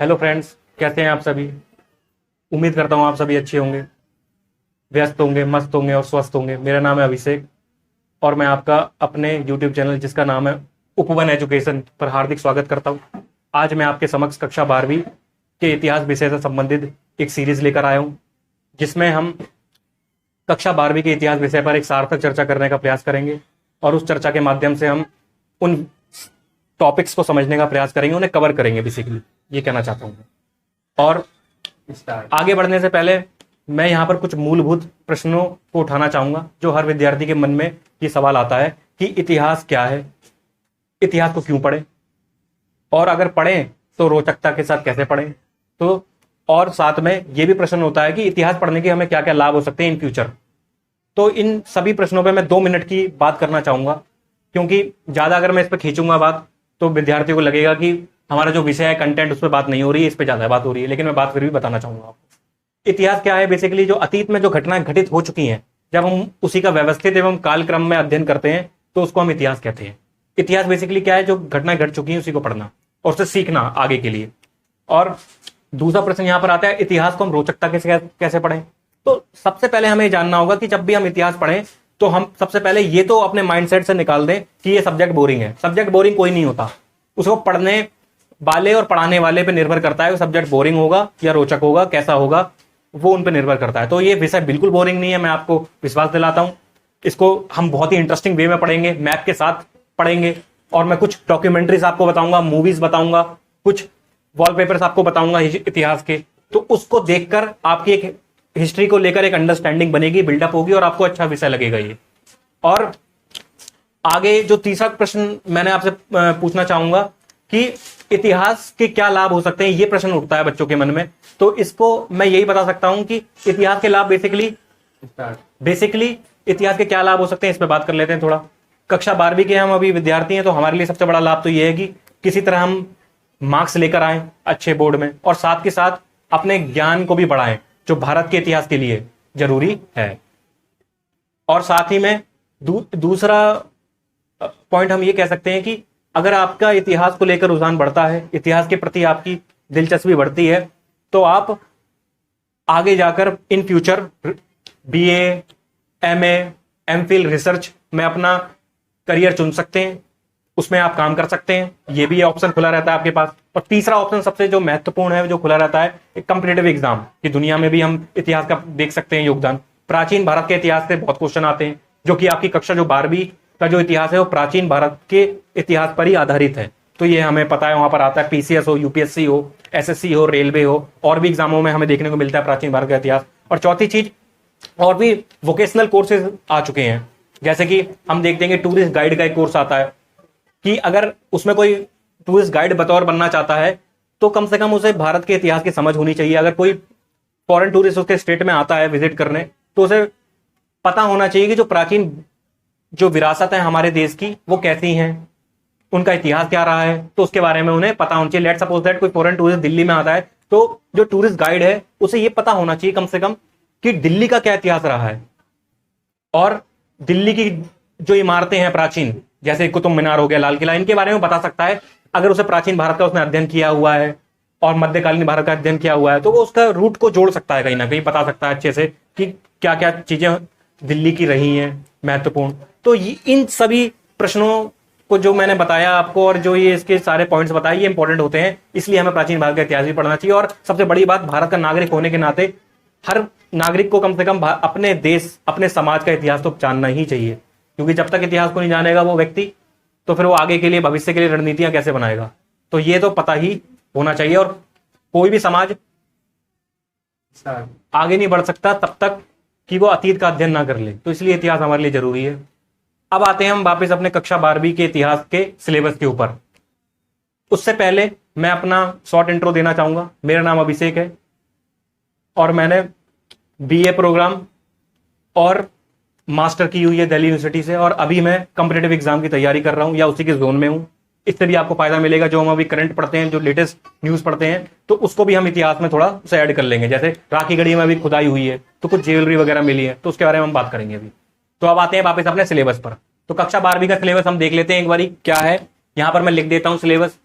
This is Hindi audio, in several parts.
हेलो फ्रेंड्स, कैसे हैं आप सभी। उम्मीद करता हूँ आप सभी अच्छे होंगे, व्यस्त होंगे, मस्त होंगे और स्वस्थ होंगे। मेरा नाम है अभिषेक और मैं आपका अपने यूट्यूब चैनल जिसका नाम है उपवन एजुकेशन पर हार्दिक स्वागत करता हूँ। आज मैं आपके समक्ष कक्षा 12वीं के इतिहास विषय से संबंधित एक सीरीज लेकर आया हूँ, जिसमें हम कक्षा 12वीं के इतिहास विषय पर एक सार्थक चर्चा करने का प्रयास करेंगे और उस चर्चा के माध्यम से हम उन टॉपिक्स को समझने का प्रयास करेंगे, उन्हें कवर करेंगे। बेसिकली ये कहना चाहता हूँ। और आगे बढ़ने से पहले मैं यहाँ पर कुछ मूलभूत प्रश्नों को उठाना चाहूंगा जो हर विद्यार्थी के मन में ये सवाल आता है कि इतिहास क्या है, इतिहास को क्यों पढ़ें, और अगर पढ़ें तो रोचकता के साथ कैसे पढ़ें। तो और साथ में ये भी प्रश्न होता है कि इतिहास पढ़ने के हमें क्या क्या लाभ हो सकते हैं इन फ्यूचर। तो इन सभी प्रश्नों पे मैं 2 मिनट की बात करना चाहूंगा, क्योंकि ज्यादा अगर मैं इस पर खींचूंगा बात तो विद्यार्थियों को लगेगा कि हमारा जो विषय है कंटेंट उस पर बात नहीं हो रही है, इस पर ज्यादा बात हो रही है। लेकिन मैं बात फिर भी बताना चाहूंगा आपको। इतिहास क्या है? बेसिकली जो अतीत में जो घटनाएं घटित हो चुकी हैं, जब हम उसी का व्यवस्थित एवं कालक्रम में अध्ययन करते हैं तो उसको हम इतिहास कहते हैं। इतिहास बेसिकली क्या है? जो घटनाएं घट चुकी हैं उसी को पढ़ना और उससे सीखना आगे के लिए। और दूसरा प्रश्न यहां पर आता है, इतिहास को हम रोचकता कैसे पढ़ें। तो सबसे पहले हमें जानना होगा कि जब भी हम इतिहास पढ़ें तो हम सबसे पहले ये तो अपने माइंडसेट से निकाल दें कि ये सब्जेक्ट बोरिंग है। सब्जेक्ट बोरिंग कोई नहीं होता, उसको पढ़ने वाले और पढ़ाने वाले पे निर्भर करता है वो सब्जेक्ट बोरिंग होगा या रोचक होगा, कैसा होगा, वो उन पे निर्भर करता है। तो ये विषय बिल्कुल बोरिंग नहीं है, मैं आपको विश्वास दिलाता हूं। इसको हम बहुत ही इंटरेस्टिंग वे में पढ़ेंगे, मैप के साथ पढ़ेंगे, और मैं कुछ डॉक्यूमेंट्रीज आपको बताऊंगा, मूवीज बताऊंगा, कुछ वॉलपेपर्स आपको बताऊंगा इतिहास के। तो उसको देखकर आपकी एक हिस्ट्री को लेकर एक अंडरस्टैंडिंग बनेगी, बिल्डअप होगी और आपको अच्छा विषय लगेगा ये। और आगे जो तीसरा प्रश्न मैंने आपसे पूछना चाहूंगा कि इतिहास के क्या लाभ हो सकते हैं, ये प्रश्न उठता है बच्चों के मन में। तो इसको मैं यही बता सकता हूं कि इतिहास के लाभ बेसिकली इतिहास के क्या लाभ हो सकते हैं, इस पर बात कर लेते हैं थोड़ा। कक्षा 12वीं के हम अभी विद्यार्थी हैं, तो हमारे लिए सबसे बड़ा लाभ तो यह है कि किसी तरह हम मार्क्स लेकर आए अच्छे बोर्ड में, और साथ के साथ अपने ज्ञान को भी बढ़ाएं जो भारत के इतिहास के लिए जरूरी है। और साथ ही में दूसरा पॉइंट हम ये कह सकते हैं कि अगर आपका इतिहास को लेकर रुझान बढ़ता है, इतिहास के प्रति आपकी दिलचस्पी बढ़ती है, तो आप आगे जाकर in future BA, MA, MPhil, research में अपना करियर चुन सकते हैं, उसमें आप काम कर सकते हैं। ये भी ऑप्शन खुला रहता है आपके पास। और तीसरा ऑप्शन सबसे जो महत्वपूर्ण है, जो खुला रहता है, एक कॉम्पिटिटिव एग्जाम की दुनिया में भी हम इतिहास का देख सकते हैं योगदान। प्राचीन भारत के इतिहास से बहुत क्वेश्चन आते हैं, जो कि आपकी कक्षा जो 12वीं का जो इतिहास है वो प्राचीन भारत के इतिहास पर ही आधारित है। तो ये हमें पता है, वहां पर आता है पीसीएस हो, यूपीएससी हो, एसएससी हो, रेलवे हो, और भी एग्जामों में हमें देखने को मिलता है प्राचीन भारत का इतिहास। और चौथी चीज, और भी वोकेशनल कोर्सेज आ चुके हैं, जैसे कि हम देख देंगे टूरिस्ट गाइड का एक कोर्स आता है कि अगर उसमें कोई टूरिस्ट गाइड बतौर बनना चाहता है तो कम से कम उसे भारत के इतिहास की समझ होनी चाहिए। अगर कोई फॉरेन टूरिस्ट उसके स्टेट में आता है विजिट करने, तो उसे पता होना चाहिए कि जो प्राचीन जो विरासत है हमारे देश की वो कैसी हैं, उनका इतिहास क्या रहा है, तो उसके बारे में उन्हें पता होना चाहिए। लेट्स सपोज दैट कोई फॉरेन टूरिस्ट दिल्ली में आता है, तो जो टूरिस्ट गाइड है उसे ये पता होना चाहिए कम से कम कि दिल्ली का क्या इतिहास रहा है, और दिल्ली की जो इमारतें हैं प्राचीन, जैसे कुतुब मीनार हो गया, लाल किला, इनके बारे में बता सकता है। अगर उसे प्राचीन भारत का उसने अध्ययन किया हुआ है और मध्यकालीन भारत का अध्ययन किया हुआ है, तो वो उसका रूट को जोड़ सकता है, कहीं ना कहीं बता सकता है अच्छे से कि क्या क्या चीजें दिल्ली की रही हैं महत्वपूर्ण। तो इन सभी प्रश्नों को जो मैंने बताया आपको, और जो ये इसके सारे पॉइंट्स बताए, ये इंपॉर्टेंट होते हैं, इसलिए हमें प्राचीन भारत का इतिहास भी पढ़ना चाहिए। और सबसे बड़ी बात, भारत का नागरिक होने के नाते हर नागरिक को कम से कम अपने देश, अपने समाज का इतिहास तो जानना ही चाहिए, क्योंकि जब तक इतिहास को नहीं जानेगा वो व्यक्ति, तो फिर वो आगे के लिए, भविष्य के लिए रणनीतियां कैसे बनाएगा। तो ये तो पता ही होना चाहिए। और कोई भी समाज आगे नहीं बढ़ सकता तब तक कि वो अतीत का अध्ययन ना कर ले, तो इसलिए इतिहास हमारे लिए जरूरी है। अब आते हैं हम वापस अपने कक्षा 12वीं के इतिहास के सिलेबस के ऊपर। उससे पहले मैं अपना शॉर्ट इंट्रो देना चाहूंगा। मेरा नाम अभिषेक है और मैंने बीए प्रोग्राम और मास्टर की हुई है दिल्ली यूनिवर्सिटी से, और अभी मैं कॉम्पिटिटिव एग्जाम की तैयारी कर रहा हूं या उसी के जोन में हूं। इससे भी आपको फायदा मिलेगा, जो हम अभी करंट पढ़ते हैं, जो लेटेस्ट न्यूज पढ़ते हैं, तो उसको भी हम इतिहास में थोड़ा उसे ऐड कर लेंगे। जैसे राखी गढ़ी में अभी खुदाई हुई है, तो कुछ ज्वेलरी वगैरह मिली है, तो उसके बारे में हम बात करेंगे अभी। तो अब आते हैं वापस अपने सिलेबस पर। तो कक्षा 12वीं का सिलेबस हम देख लेते हैं एक बारी क्या है। यहां पर मैं लिख देता हूं सिलेबस।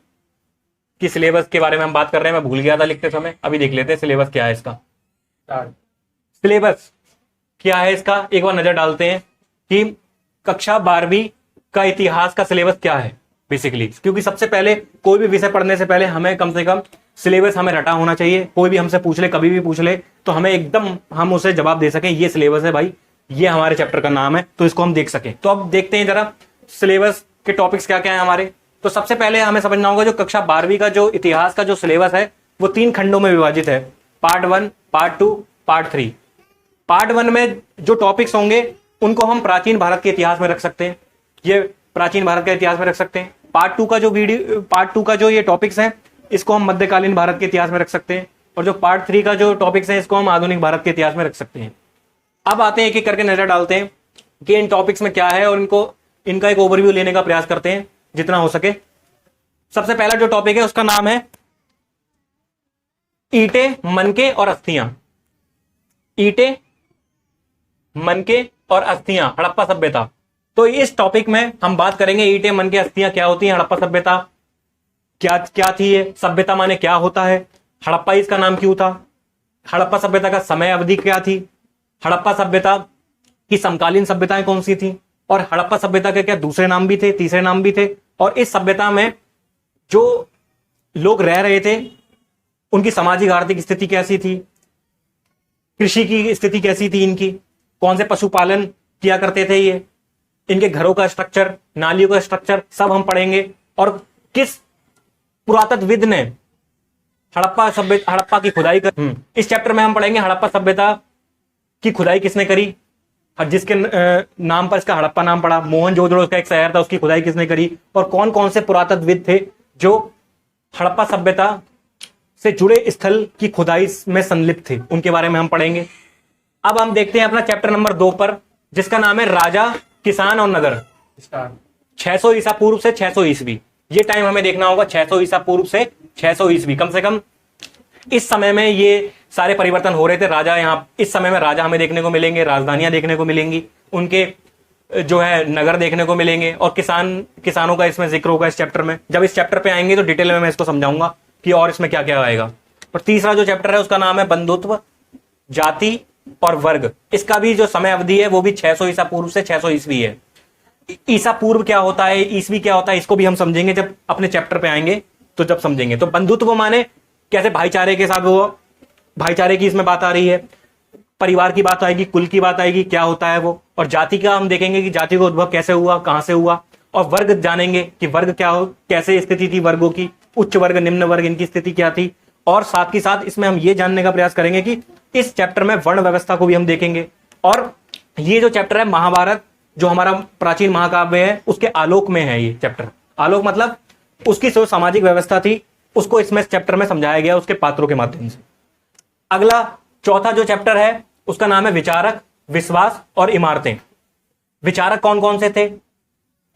कि सिलेबस के बारे में हम बात कर रहे हैं, मैं भूल गया था लिखते समय। अभी देख लेते हैं सिलेबस क्या है इसका। सिलेबस क्या है इसका एक बार नजर डालते हैं कि कक्षा 12वीं का इतिहास का सिलेबस क्या है बेसिकली। क्योंकि सबसे पहले कोई भी विषय पढ़ने से पहले हमें कम से कम सिलेबस हमें रटा होना चाहिए। कोई भी हमसे पूछ ले, कभी भी पूछ ले, तो हमें एकदम हम उसे जवाब दे सकें, ये सिलेबस है भाई, ये हमारे चैप्टर का नाम है, तो इसको हम देख सकें। तो अब देखते हैं जरा सिलेबस के टॉपिक्स क्या क्या है हमारे। तो सबसे पहले हमें समझना होगा जो कक्षा 12वीं का जो इतिहास का जो सिलेबस है वो 3 खंडों में विभाजित है, पार्ट 1, पार्ट 2, पार्ट 3। पार्ट 1 में जो टॉपिक्स होंगे उनको हम प्राचीन भारत के इतिहास में रख सकते हैं, ये प्राचीन भारत के इतिहास में रख सकते हैं। पार्ट 2 का जो ये टॉपिक्स हैं इसको हम मध्यकालीन भारत के इतिहास में रख सकते हैं, और जो पार्ट 3 का जो टॉपिक्स हैं इसको हम आधुनिक भारत के इतिहास में रख सकते हैं। अब आते हैं एक एक करके नजर डालते हैं कि इन टॉपिक्स में क्या है और इनका एक ओवरव्यू लेने का प्रयास करते हैं जितना हो सके। सबसे पहला जो टॉपिक है उसका नाम है ईंटें, मनके और अस्थियां। ईंटें, मनके और अस्थियां, हड़प्पा सभ्यता। तो इस टॉपिक में हम बात करेंगे ईंटें, मनके, अस्थियां क्या होती हैं, हड़प्पा सभ्यता क्या क्या थी, ये सभ्यता माने क्या होता है, हड़प्पा इसका नाम क्यों था, हड़प्पा सभ्यता का समय अवधि क्या थी, हड़प्पा सभ्यता की समकालीन सभ्यताएं कौन सी थी, और हड़प्पा सभ्यता के क्या दूसरे नाम भी थे, तीसरे नाम भी थे, और इस सभ्यता में जो लोग रह रहे थे उनकी सामाजिक आर्थिक स्थिति कैसी थी, कृषि की स्थिति कैसी थी, इनकी कौन से पशुपालन किया करते थे, ये इनके घरों का स्ट्रक्चर, नालियों का स्ट्रक्चर सब हम पढ़ेंगे। और किस पुरातत्वविद ने हड़प्पा की खुदाई कर, इस चैप्टर में हम पढ़ेंगे हड़प्पा सभ्यता की खुदाई किसने करी, जिसके नाम पर इसका हड़प्पा नाम पड़ा। मोहनजोदड़ो उसका एक शहर था, उसकी खुदाई किसने करी, और कौन कौन से पुरातत्वविद थे जो हड़प्पा सभ्यता से जुड़े स्थल की खुदाई में संलिप्त थे, उनके बारे में हम पढ़ेंगे। अब हम देखते हैं अपना चैप्टर नंबर 2 पर, जिसका नाम है राजा, किसान और नगर। 600 ईसा पूर्व से 600 ईस्वी, ये टाइम हमें देखना होगा। 600 ईसा पूर्व से 600 ईस्वी, कम से कम इस समय में ये सारे परिवर्तन हो रहे थे। राजा, यहाँ इस समय में राजा हमें देखने को मिलेंगे, राजधानियां देखने को मिलेंगी, उनके जो है नगर देखने को मिलेंगे, और किसानों का इसमें जिक्र होगा इस चैप्टर में। जब इस चैप्टर पे आएंगे तो डिटेल में मैं इसको समझाऊंगा कि और इसमें क्या क्या आएगा। और तीसरा जो चैप्टर है उसका नाम है बंधुत्व, जाति और वर्ग। इसका भी जो समय अवधि है वो भी 600 ईसा पूर्व से 600 ईस्वी है। ईसा पूर्व क्या होता है, ईस्वी क्या होता है, इसको भी हम समझेंगे जब अपने चैप्टर पे आएंगे, तो जब समझेंगे। तो बंधुत्व माने कैसे भाईचारे के साथ, वो भाईचारे की इसमें बात आ रही है, परिवार की बात आएगी, कुल की बात आएगी, क्या होता है वो। और जाति का हम देखेंगे कि जाति का उद्भव कैसे हुआ, कहां से हुआ। और वर्ग जानेंगे कि वर्ग क्या हो, कैसे स्थिति थी वर्गों की, उच्च वर्ग, निम्न वर्ग, इनकी स्थिति क्या थी। और साथ ही साथ इसमें हम ये जानने का प्रयास करेंगे कि इस चैप्टर में वर्ण व्यवस्था को भी हम देखेंगे। और ये जो चैप्टर है महाभारत, जो हमारा प्राचीन महाकाव्य है, उसके आलोक में है ये चैप्टर। आलोक मतलब उसकी जो सामाजिक व्यवस्था थी उसको इसमें चैप्टर में समझाया गया उसके पात्रों के माध्यम से। अगला चौथा जो चैप्टर है उसका नाम है विचारक, विश्वास और इमारतें। विचारक कौन कौन से थे,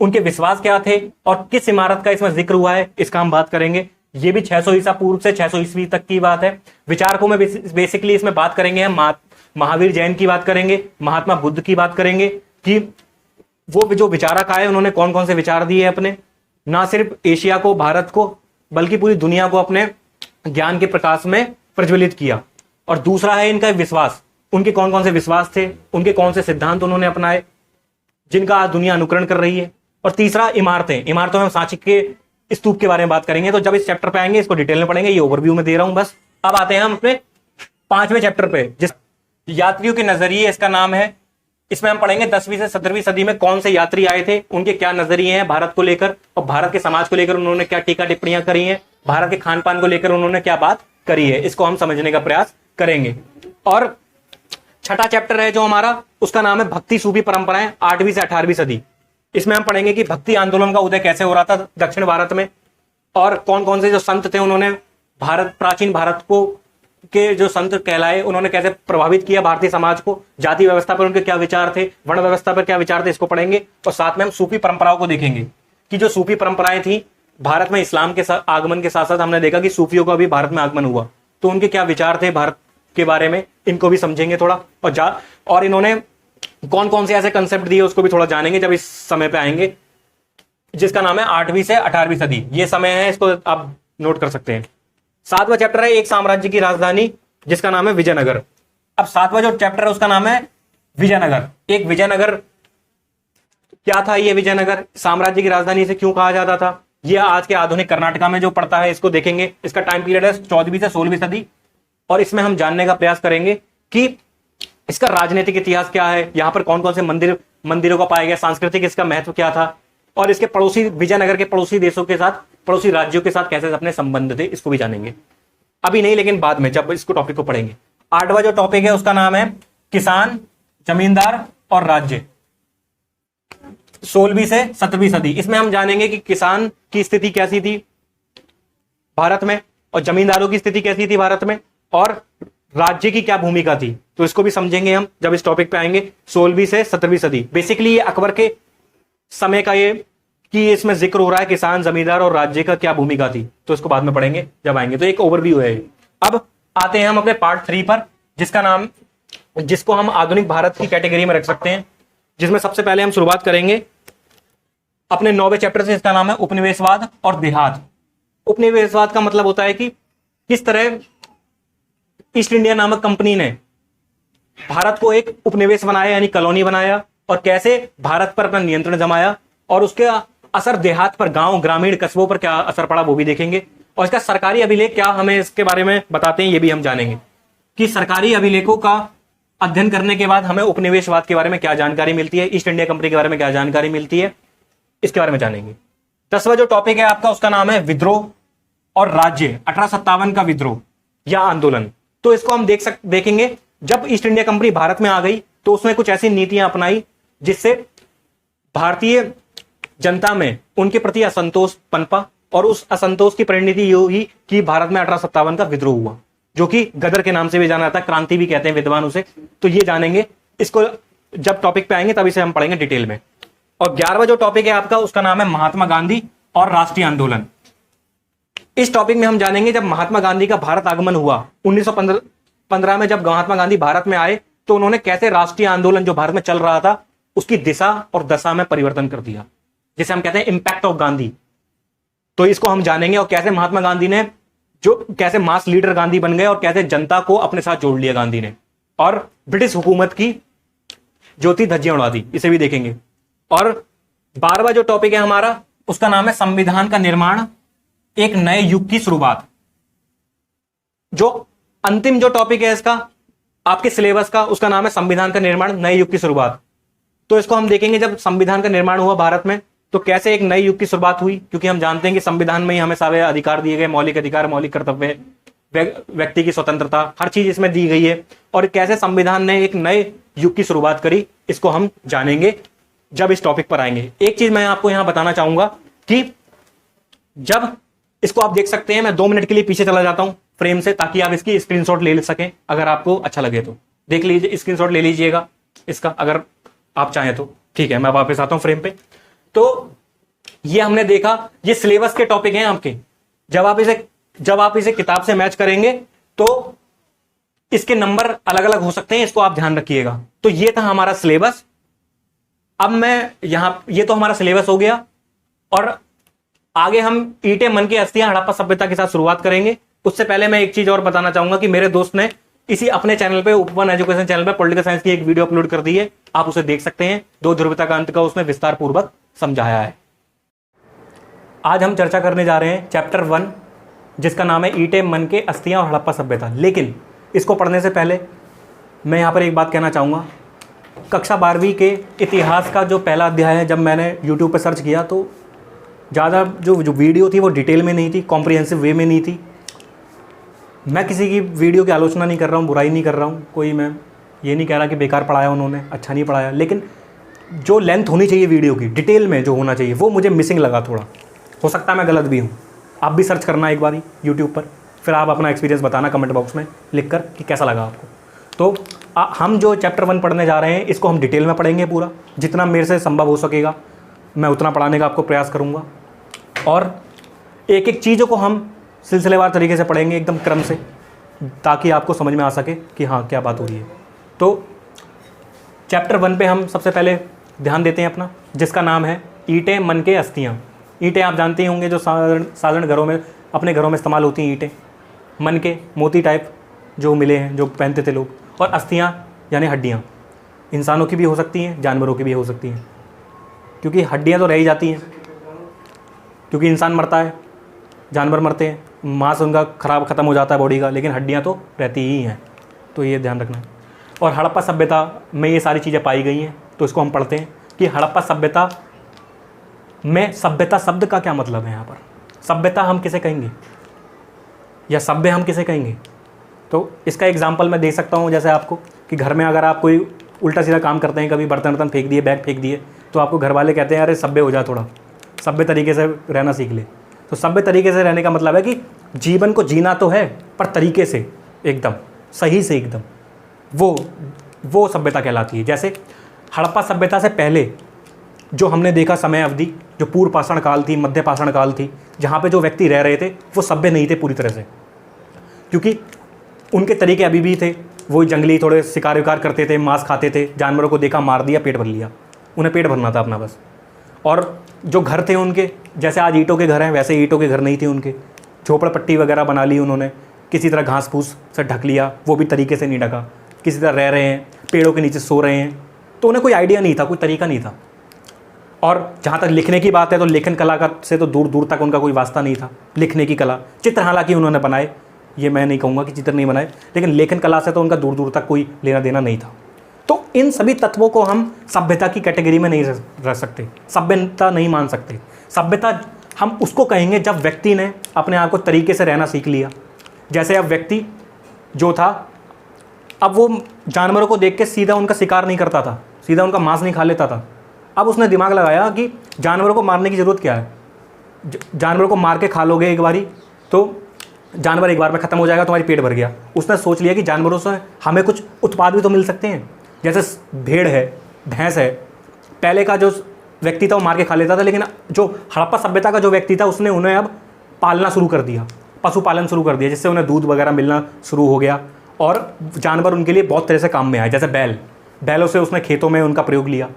उनके विश्वास क्या थे, और किस इमारत का इसमें जिक्र हुआ है, इसका हम बात करेंगे। ये भी 600 ईसा पूर्व से 600 ईस्वी तक की बात है। विचारकों में बेसिकली इसमें बात करेंगे हम महावीर जैन की बात करेंगे, महात्मा बुद्ध की बात करेंगे कि वो जो विचारक आए उन्होंने कौन कौन से विचार दिए अपने, ना सिर्फ एशिया को, भारत को, बल्कि पूरी दुनिया को अपने ज्ञान के प्रकाश में प्रज्वलित किया। और दूसरा है इनका विश्वास, उनके कौन कौन से विश्वास थे, उनके कौन से सिद्धांत उन्होंने अपनाए जिनका आज दुनिया अनुकरण कर रही है। और तीसरा इमारतें, इमारतों में हम सांची के स्तूप के बारे में बात करेंगे। तो जब इस चैप्टर पे आएंगे इसको डिटेल में पढ़ेंगे, ये ओवरव्यू में दे रहा हूं बस। अब आते हैं हम अपने 5वें चैप्टर पे, जिस यात्रियों के नजरिए इसका नाम है। इसमें हम पढ़ेंगे 10वीं से 17वीं सदी में कौन से यात्री आए थे, उनके क्या नजरिए हैं भारत को लेकर, और भारत के समाज को लेकर उन्होंने क्या टीका टिप्पणियां करी हैं, भारत के खान पान को लेकर उन्होंने क्या बात करी है, इसको हम समझने का प्रयास करेंगे। और छठा चैप्टर है जो हमारा, उसका नाम है भक्ति सूफी परंपराएं, 8वीं से 18वीं सदी। इसमें हम पढ़ेंगे कि भक्ति आंदोलन का उदय कैसे हो रहा था दक्षिण भारत में, और कौन कौन से जो संत थे उन्होंने प्राचीन भारत को के जो संत कहलाए उन्होंने कैसे प्रभावित किया भारतीय समाज को, जाति व्यवस्था पर उनके क्या विचार थे, वर्ण व्यवस्था पर क्या विचार थे, इसको पढ़ेंगे। और साथ में हम सूफी परंपराओं को देखेंगे कि जो सूफी परंपराएं थी भारत में इस्लाम के आगमन के साथ साथ हमने देखा कि सूफियों का भी भारत में आगमन हुआ, तो उनके क्या विचार थे भारत के बारे में, इनको भी समझेंगे थोड़ा। और इन्होंने कौन कौन से ऐसे कंसेप्ट दिए उसको भी थोड़ा जानेंगे जब इस समय पे आएंगे, जिसका नाम है 8वीं से 18वीं सदी। ये समय है, इसको आप नोट कर सकते हैं। 7वां चैप्टर है एक साम्राज्य की राजधानी, जिसका नाम है विजयनगर। अब 7वां जो चैप्टर है उसका नाम है विजयनगर। एक विजयनगर क्या था? ये विजयनगर साम्राज्य की राजधानी से क्यों कहा जाता था? ये आज के आधुनिक कर्नाटका में जो पड़ता है, इसको देखेंगे। इसका टाइम पीरियड है 14वीं से 16वीं सदी, और इसमें हम जानने का प्रयास करेंगे कि इसका राजनीतिक इतिहास क्या है, यहां पर कौन कौन से मंदिरों का पाया गया, सांस्कृतिक इसका महत्व क्या था, और इसके पड़ोसी विजयनगर के पड़ोसी देशों के साथ, पड़ोसी राज्यों के साथ कैसे अपने संबंध थे, इसको भी जानेंगे। अभी नहीं, लेकिन बाद में जब इसको टॉपिक को पढ़ेंगे। 8वां जो टॉपिक है उसका नाम है किसान, जमींदार और राज्य, 16वीं से 17वीं सदी। इसमें हम जानेंगे कि किसान की स्थिति कैसी थी भारत में, और जमींदारों की स्थिति कैसी थी भारत में, और राज्य की क्या भूमिका थी। तो इसको भी समझेंगे हम जब इस टॉपिक पे आएंगे। 16वीं से 17वीं सदी बेसिकली ये अकबर के समय का ये कि इसमें जिक्र हो रहा है किसान, जमींदार और राज्य का क्या भूमिका थी, तो इसको बाद में पढ़ेंगे जब आएंगे। तो एक ओवरव्यू है। अब आते हैं हम अपने पार्ट 3 पर, जिसको हम आधुनिक भारत की कैटेगरी में रख सकते हैं, जिसमें सबसे पहले हम शुरुआत करेंगे अपने 9वें चैप्टर से। इसका नाम है उपनिवेशवाद और देहात। उपनिवेशवाद का मतलब होता है कि किस तरह ईस्ट इंडिया नामक कंपनी ने भारत को एक उपनिवेश बनाया, यानी कॉलोनी बनाया, और कैसे भारत पर अपना नियंत्रण जमाया, और उसके असर देहात पर, गांव, ग्रामीण कस्बों पर क्या असर पड़ा, वो भी देखेंगे। और इसका सरकारी अभिलेख क्या हमें इसके बारे में बताते हैं, ये भी हम जानेंगे कि सरकारी अभिलेखों का अध्ययन करने के बाद हमें उपनिवेशवाद के बारे में क्या जानकारी मिलती है, ईस्ट इंडिया कंपनी के बारे में क्या जानकारी मिलती है, इसके बारे में जानेंगे। 10वां जो टॉपिक है आपका उसका नाम है विद्रोह और राज्य, 1857 का विद्रोह या आंदोलन। तो इसको हम देखेंगे जब ईस्ट इंडिया कंपनी भारत में आ गई तो उसने कुछ ऐसी नीतियां अपनाई जिससे भारतीय जनता में उनके प्रति असंतोष पनपा, और उस असंतोष की परिणति ये हुई कि भारत में 1857 का विद्रोह हुआ, जो कि गदर के नाम से भी जाना जाता है, क्रांति भी कहते हैं विद्वान उसे। तो ये जानेंगे, इसको जब टॉपिक पे आएंगे तब इसे हम पढ़ेंगे डिटेल में। और 11वां जो टॉपिक है आपका उसका नाम है महात्मा गांधी और राष्ट्रीय आंदोलन। इस टॉपिक में हम जानेंगे जब महात्मा गांधी का भारत आगमन हुआ 1915 में, जब महात्मा गांधी भारत में आए तो उन्होंने कैसे राष्ट्रीय आंदोलन जो भारत में चल रहा था उसकी दिशा और दशा में परिवर्तन कर दिया, जिसे हम कहते हैं इंपैक्ट ऑफ गांधी। तो इसको हम जानेंगे, और कैसे महात्मा गांधी ने कैसे मास लीडर गांधी बन गए, और कैसे जनता को अपने साथ जोड़ लिया गांधी ने, और ब्रिटिश हुकूमत की ज्योति धज्जियां उड़ा दी, इसे भी देखेंगे। और 12वां जो टॉपिक है हमारा उसका नाम है संविधान का निर्माण, एक नए युग की शुरुआत। जो अंतिम जो टॉपिक है इसका आपके सिलेबस का उसका नाम है संविधान का निर्माण, नए युग की शुरुआत। तो इसको हम देखेंगे जब संविधान का निर्माण हुआ भारत में तो कैसे एक नए युग की शुरुआत हुई, क्योंकि हम जानते हैं कि संविधान में ही हमें सारे अधिकार दिए गए, मौलिक अधिकार, मौलिक कर्तव्य, व्यक्ति की स्वतंत्रता, हर चीज इसमें दी गई है। और कैसे संविधान ने एक नए युग की शुरुआत करी, इसको हम जानेंगे जब इस टॉपिक पर आएंगे। एक चीज मैं आपको यहां बताना चाहूंगा कि जब इसको आप देख सकते हैं, मैं 2 मिनट के लिए पीछे चला जाता हूं फ्रेम से, ताकि आप इसकी स्क्रीनशॉट ले सकें। अगर आपको अच्छा लगे तो देख लीजिए, स्क्रीनशॉट ले लीजिएगा इसका, अगर आप चाहें तो। ठीक है, मैं वापस आता हूं फ्रेम पे। तो ये हमने देखा, ये सिलेबस के टॉपिक हैं आपके। जब आप इसे किताब से मैच करेंगे तो इसके नंबर अलग अलग हो सकते हैं, इसको आप ध्यान रखिएगा। तो ये था हमारा सिलेबस। अब मैं ये तो हमारा सिलेबस हो गया, और आगे हम ईंटें मन की अस्थियां हड़प्पा सभ्यता के साथ शुरुआत करेंगे। उससे पहले मैं एक चीज और बताना चाहूंगा कि मेरे दोस्त ने इसी अपने चैनल पे, उपवन एजुकेशन चैनल पे, पॉलिटिकल साइंस की एक वीडियो अपलोड कर दी है, आप उसे देख सकते हैं। 2 ध्रुवता का अंत का उसमें विस्तार पूर्वक समझाया है। आज हम चर्चा करने जा रहे हैं चैप्टर 1, जिसका नाम है ईंटें मन के अस्थियां और हड़प्पा सभ्यता। लेकिन इसको पढ़ने से पहले मैं यहां पर एक बात कहना चाहूंगा। कक्षा 12वीं के इतिहास का जो पहला अध्याय है, जब मैंने यूट्यूब पर सर्च किया तो ज़्यादा जो वीडियो थी वो डिटेल में नहीं थी, कॉम्प्रिहेंसिव वे में नहीं थी। मैं किसी की वीडियो की आलोचना नहीं कर रहा हूँ, बुराई नहीं कर रहा हूँ, कोई मैं ये नहीं कह रहा कि बेकार पढ़ाया उन्होंने, अच्छा नहीं पढ़ाया, लेकिन जो लेंथ होनी चाहिए वीडियो की, डिटेल में जो होना चाहिए, वो मुझे मिसिंग लगा थोड़ा। हो सकता है मैं गलत भी हूँ। आप भी सर्च करना एक बारी यूट्यूब पर, फिर आप अपना एक्सपीरियंस बताना कमेंट बॉक्स में लिख कर कि कैसा लगा आपको। तो हम जो चैप्टर 1 पढ़ने जा रहे हैं इसको हम डिटेल में पढ़ेंगे पूरा, जितना मेरे से संभव हो सकेगा मैं उतना पढ़ाने का आपको प्रयास करूँगा। और एक एक चीज़ों को हम सिलसिलेवार तरीके से पढ़ेंगे, एकदम क्रम से, ताकि आपको समझ में आ सके कि हाँ क्या बात हो रही है। तो चैप्टर 1 पे हम सबसे पहले ध्यान देते हैं अपना, जिसका नाम है ईंटें मन के अस्थियाँ। ईंटें आप जानते ही होंगे, जो साधारण घरों में अपने घरों में इस्तेमाल होती हैं ईंटें, मन के मोती टाइप जो मिले हैं, जो पहनते थे लोग, और अस्थियाँ यानी हड्डियाँ, इंसानों की भी हो सकती हैं, जानवरों की भी हो सकती हैं, क्योंकि हड्डियाँ तो रह ही जाती हैं, क्योंकि इंसान मरता है, जानवर मरते हैं, मांस उनका ख़त्म हो जाता है बॉडी का, लेकिन हड्डियाँ तो रहती ही हैं, तो ये ध्यान रखना है। और हड़प्पा सभ्यता में ये सारी चीज़ें पाई गई हैं, तो इसको हम पढ़ते हैं कि हड़प्पा सभ्यता में सभ्यता शब्द का क्या मतलब है। यहाँ पर सभ्यता हम किसे कहेंगे या सभ्य हम किसे कहेंगे, तो इसका एग्जाम्पल मैं दे सकता हूँ जैसे आपको कि घर में अगर आप कोई उल्टा सीधा काम करते हैं, कभी बर्तन वर्तन फेंक दिए, बैग फेंक दिए, तो आपको घर वाले कहते हैं अरे सभ्य हो जा, थोड़ा सभ्य तरीके से रहना सीख ले। तो सभ्य तरीके से रहने का मतलब है कि जीवन को जीना तो है पर तरीके से, एकदम सही से, एकदम वो सभ्यता कहलाती है। जैसे हड़प्पा सभ्यता से पहले जो हमने देखा समय अवधि, जो पूर्व पाषाण काल थी, मध्य पाषाण काल थी, जहाँ पे जो व्यक्ति रह रहे थे वो सभ्य नहीं थे पूरी तरह से, क्योंकि उनके तरीके अभी भी थे, वो जंगली थोड़े शिकार विकार करते थे, मांस खाते थे, जानवरों को देखा मार दिया, पेट भर लिया, उन्हें पेट भरना था अपना बस। और जो घर थे उनके, जैसे आज ईंटों के घर हैं वैसे ईंटों के घर नहीं थे उनके, झोपड़पट्टी वगैरह बना ली उन्होंने, किसी तरह घास फूस से ढक लिया, वो भी तरीके से नहीं ढका, किसी तरह रह रहे हैं, पेड़ों के नीचे सो रहे हैं, तो उन्हें कोई आइडिया नहीं था, कोई तरीका नहीं था। और जहाँ तक लिखने की बात है तो लेखन कला का से तो दूर दूर तक उनका कोई वास्ता नहीं था। लिखने की कला, चित्र हालांकि उन्होंने बनाए, ये मैं नहीं कहूँगा कि चित्र नहीं बनाए, लेकिन लेखन कला से तो उनका दूर दूर तक कोई लेना देना नहीं था। तो इन सभी तत्वों को हम सभ्यता की कैटेगरी में नहीं रख सकते, सभ्यता नहीं मान सकते। सभ्यता हम उसको कहेंगे जब व्यक्ति ने अपने आप को तरीके से रहना सीख लिया। जैसे अब व्यक्ति जो था, अब वो जानवरों को देख के सीधा उनका शिकार नहीं करता था, सीधा उनका मांस नहीं खा लेता था। अब उसने दिमाग लगाया कि जानवरों को मारने की ज़रूरत क्या है, जानवरों को मार के खा लोगे एक बारी तो जानवर एक बार में ख़त्म हो जाएगा, तुम्हारी पेट भर गया। उसने सोच लिया कि जानवरों से हमें कुछ उत्पाद भी तो मिल सकते हैं, जैसे भेड़ है, भैंस है। पहले का जो व्यक्ति था वो मार के खा लेता था, लेकिन जो हड़प्पा सभ्यता का जो व्यक्ति था उसने उन्हें अब पालना शुरू कर दिया, पशुपालन शुरू कर दिया, जिससे उन्हें दूध वगैरह मिलना शुरू हो गया और जानवर उनके लिए बहुत तरह से काम में आए। जैसे बैलों से उसने खेतों में उनका प्रयोग लिया,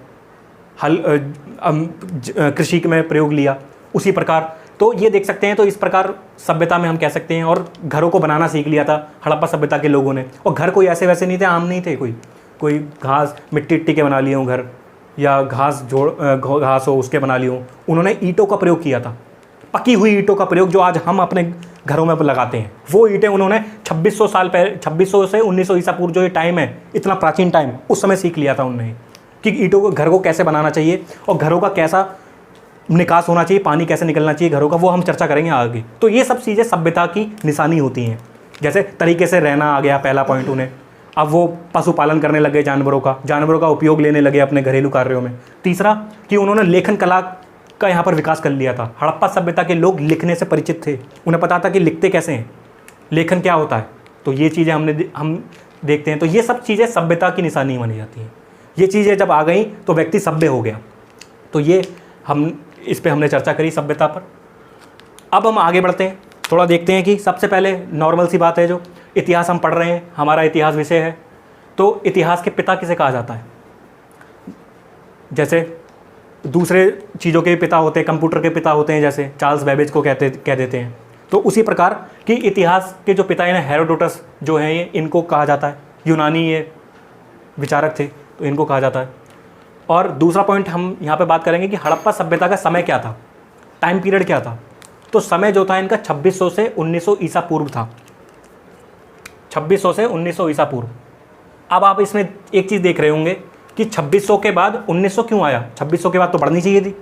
हल कृषि में प्रयोग लिया, उसी प्रकार तो ये देख सकते हैं। तो इस प्रकार सभ्यता में हम कह सकते हैं। और घरों को बनाना सीख लिया था हड़प्पा सभ्यता के लोगों ने, और घर कोई ऐसे वैसे नहीं थे, आम नहीं थे, कोई घास मिट्टी के बना लिए हों घर, या घास हो उसके बना लिए हों। उन्होंने ईंटों का प्रयोग किया था, पकी हुई ईंटों का प्रयोग जो आज हम अपने घरों में लगाते हैं, वो ईंटें उन्होंने 2600 साल पहले, 2600 से 1900 ईसा पूर्व जो ये टाइम है, इतना प्राचीन टाइम, उस समय सीख लिया था उन्होंने कि ईंटों को, घर को कैसे बनाना चाहिए और घरों का कैसा निकास होना चाहिए, पानी कैसे निकलना चाहिए घरों का, वो हम चर्चा करेंगे आगे। तो ये सब चीज़ें सभ्यता की निशानी होती हैं। जैसे तरीके से रहना आ गया पहला पॉइंट उन्हें, अब वो पशुपालन करने लगे, जानवरों का उपयोग लेने लगे अपने घरेलू कार्यों में। तीसरा कि उन्होंने लेखन कला का यहाँ पर विकास कर लिया था। हड़प्पा सभ्यता के लोग लिखने से परिचित थे, उन्हें पता था कि लिखते कैसे हैं, लेखन क्या होता है। तो ये चीज़ें हम देखते हैं। तो ये सब चीज़ें सभ्यता की निशानी मानी जाती हैं। ये चीज़ें जब आ गई तो व्यक्ति सभ्य हो गया। तो ये इस पे हमने चर्चा करी सभ्यता पर। अब हम आगे बढ़ते हैं, थोड़ा देखते हैं कि सबसे पहले नॉर्मल सी बात है, जो इतिहास हम पढ़ रहे हैं, हमारा इतिहास विषय है, तो इतिहास के पिता किसे कहा जाता है। जैसे दूसरे चीज़ों के पिता होते हैं, कंप्यूटर के पिता होते हैं, जैसे चार्ल्स बेबेज को कह देते हैं। तो उसी प्रकार कि इतिहास के जो पिता हैं हेरोडोटस जो हैं, ये इनको कहा जाता है। यूनानी ये विचारक थे, तो इनको कहा जाता है। और दूसरा पॉइंट हम यहाँ पे बात करेंगे कि हड़प्पा सभ्यता का समय क्या था, टाइम पीरियड क्या था। तो समय जो था इनका 2600 से 1900 ईसा पूर्व था, 2600 से 1900 ईसा पूर्व। अब आप इसमें एक चीज़ देख रहे होंगे कि 2600 के बाद 1900 क्यों आया। 2600 के बाद तो बढ़नी चाहिए थी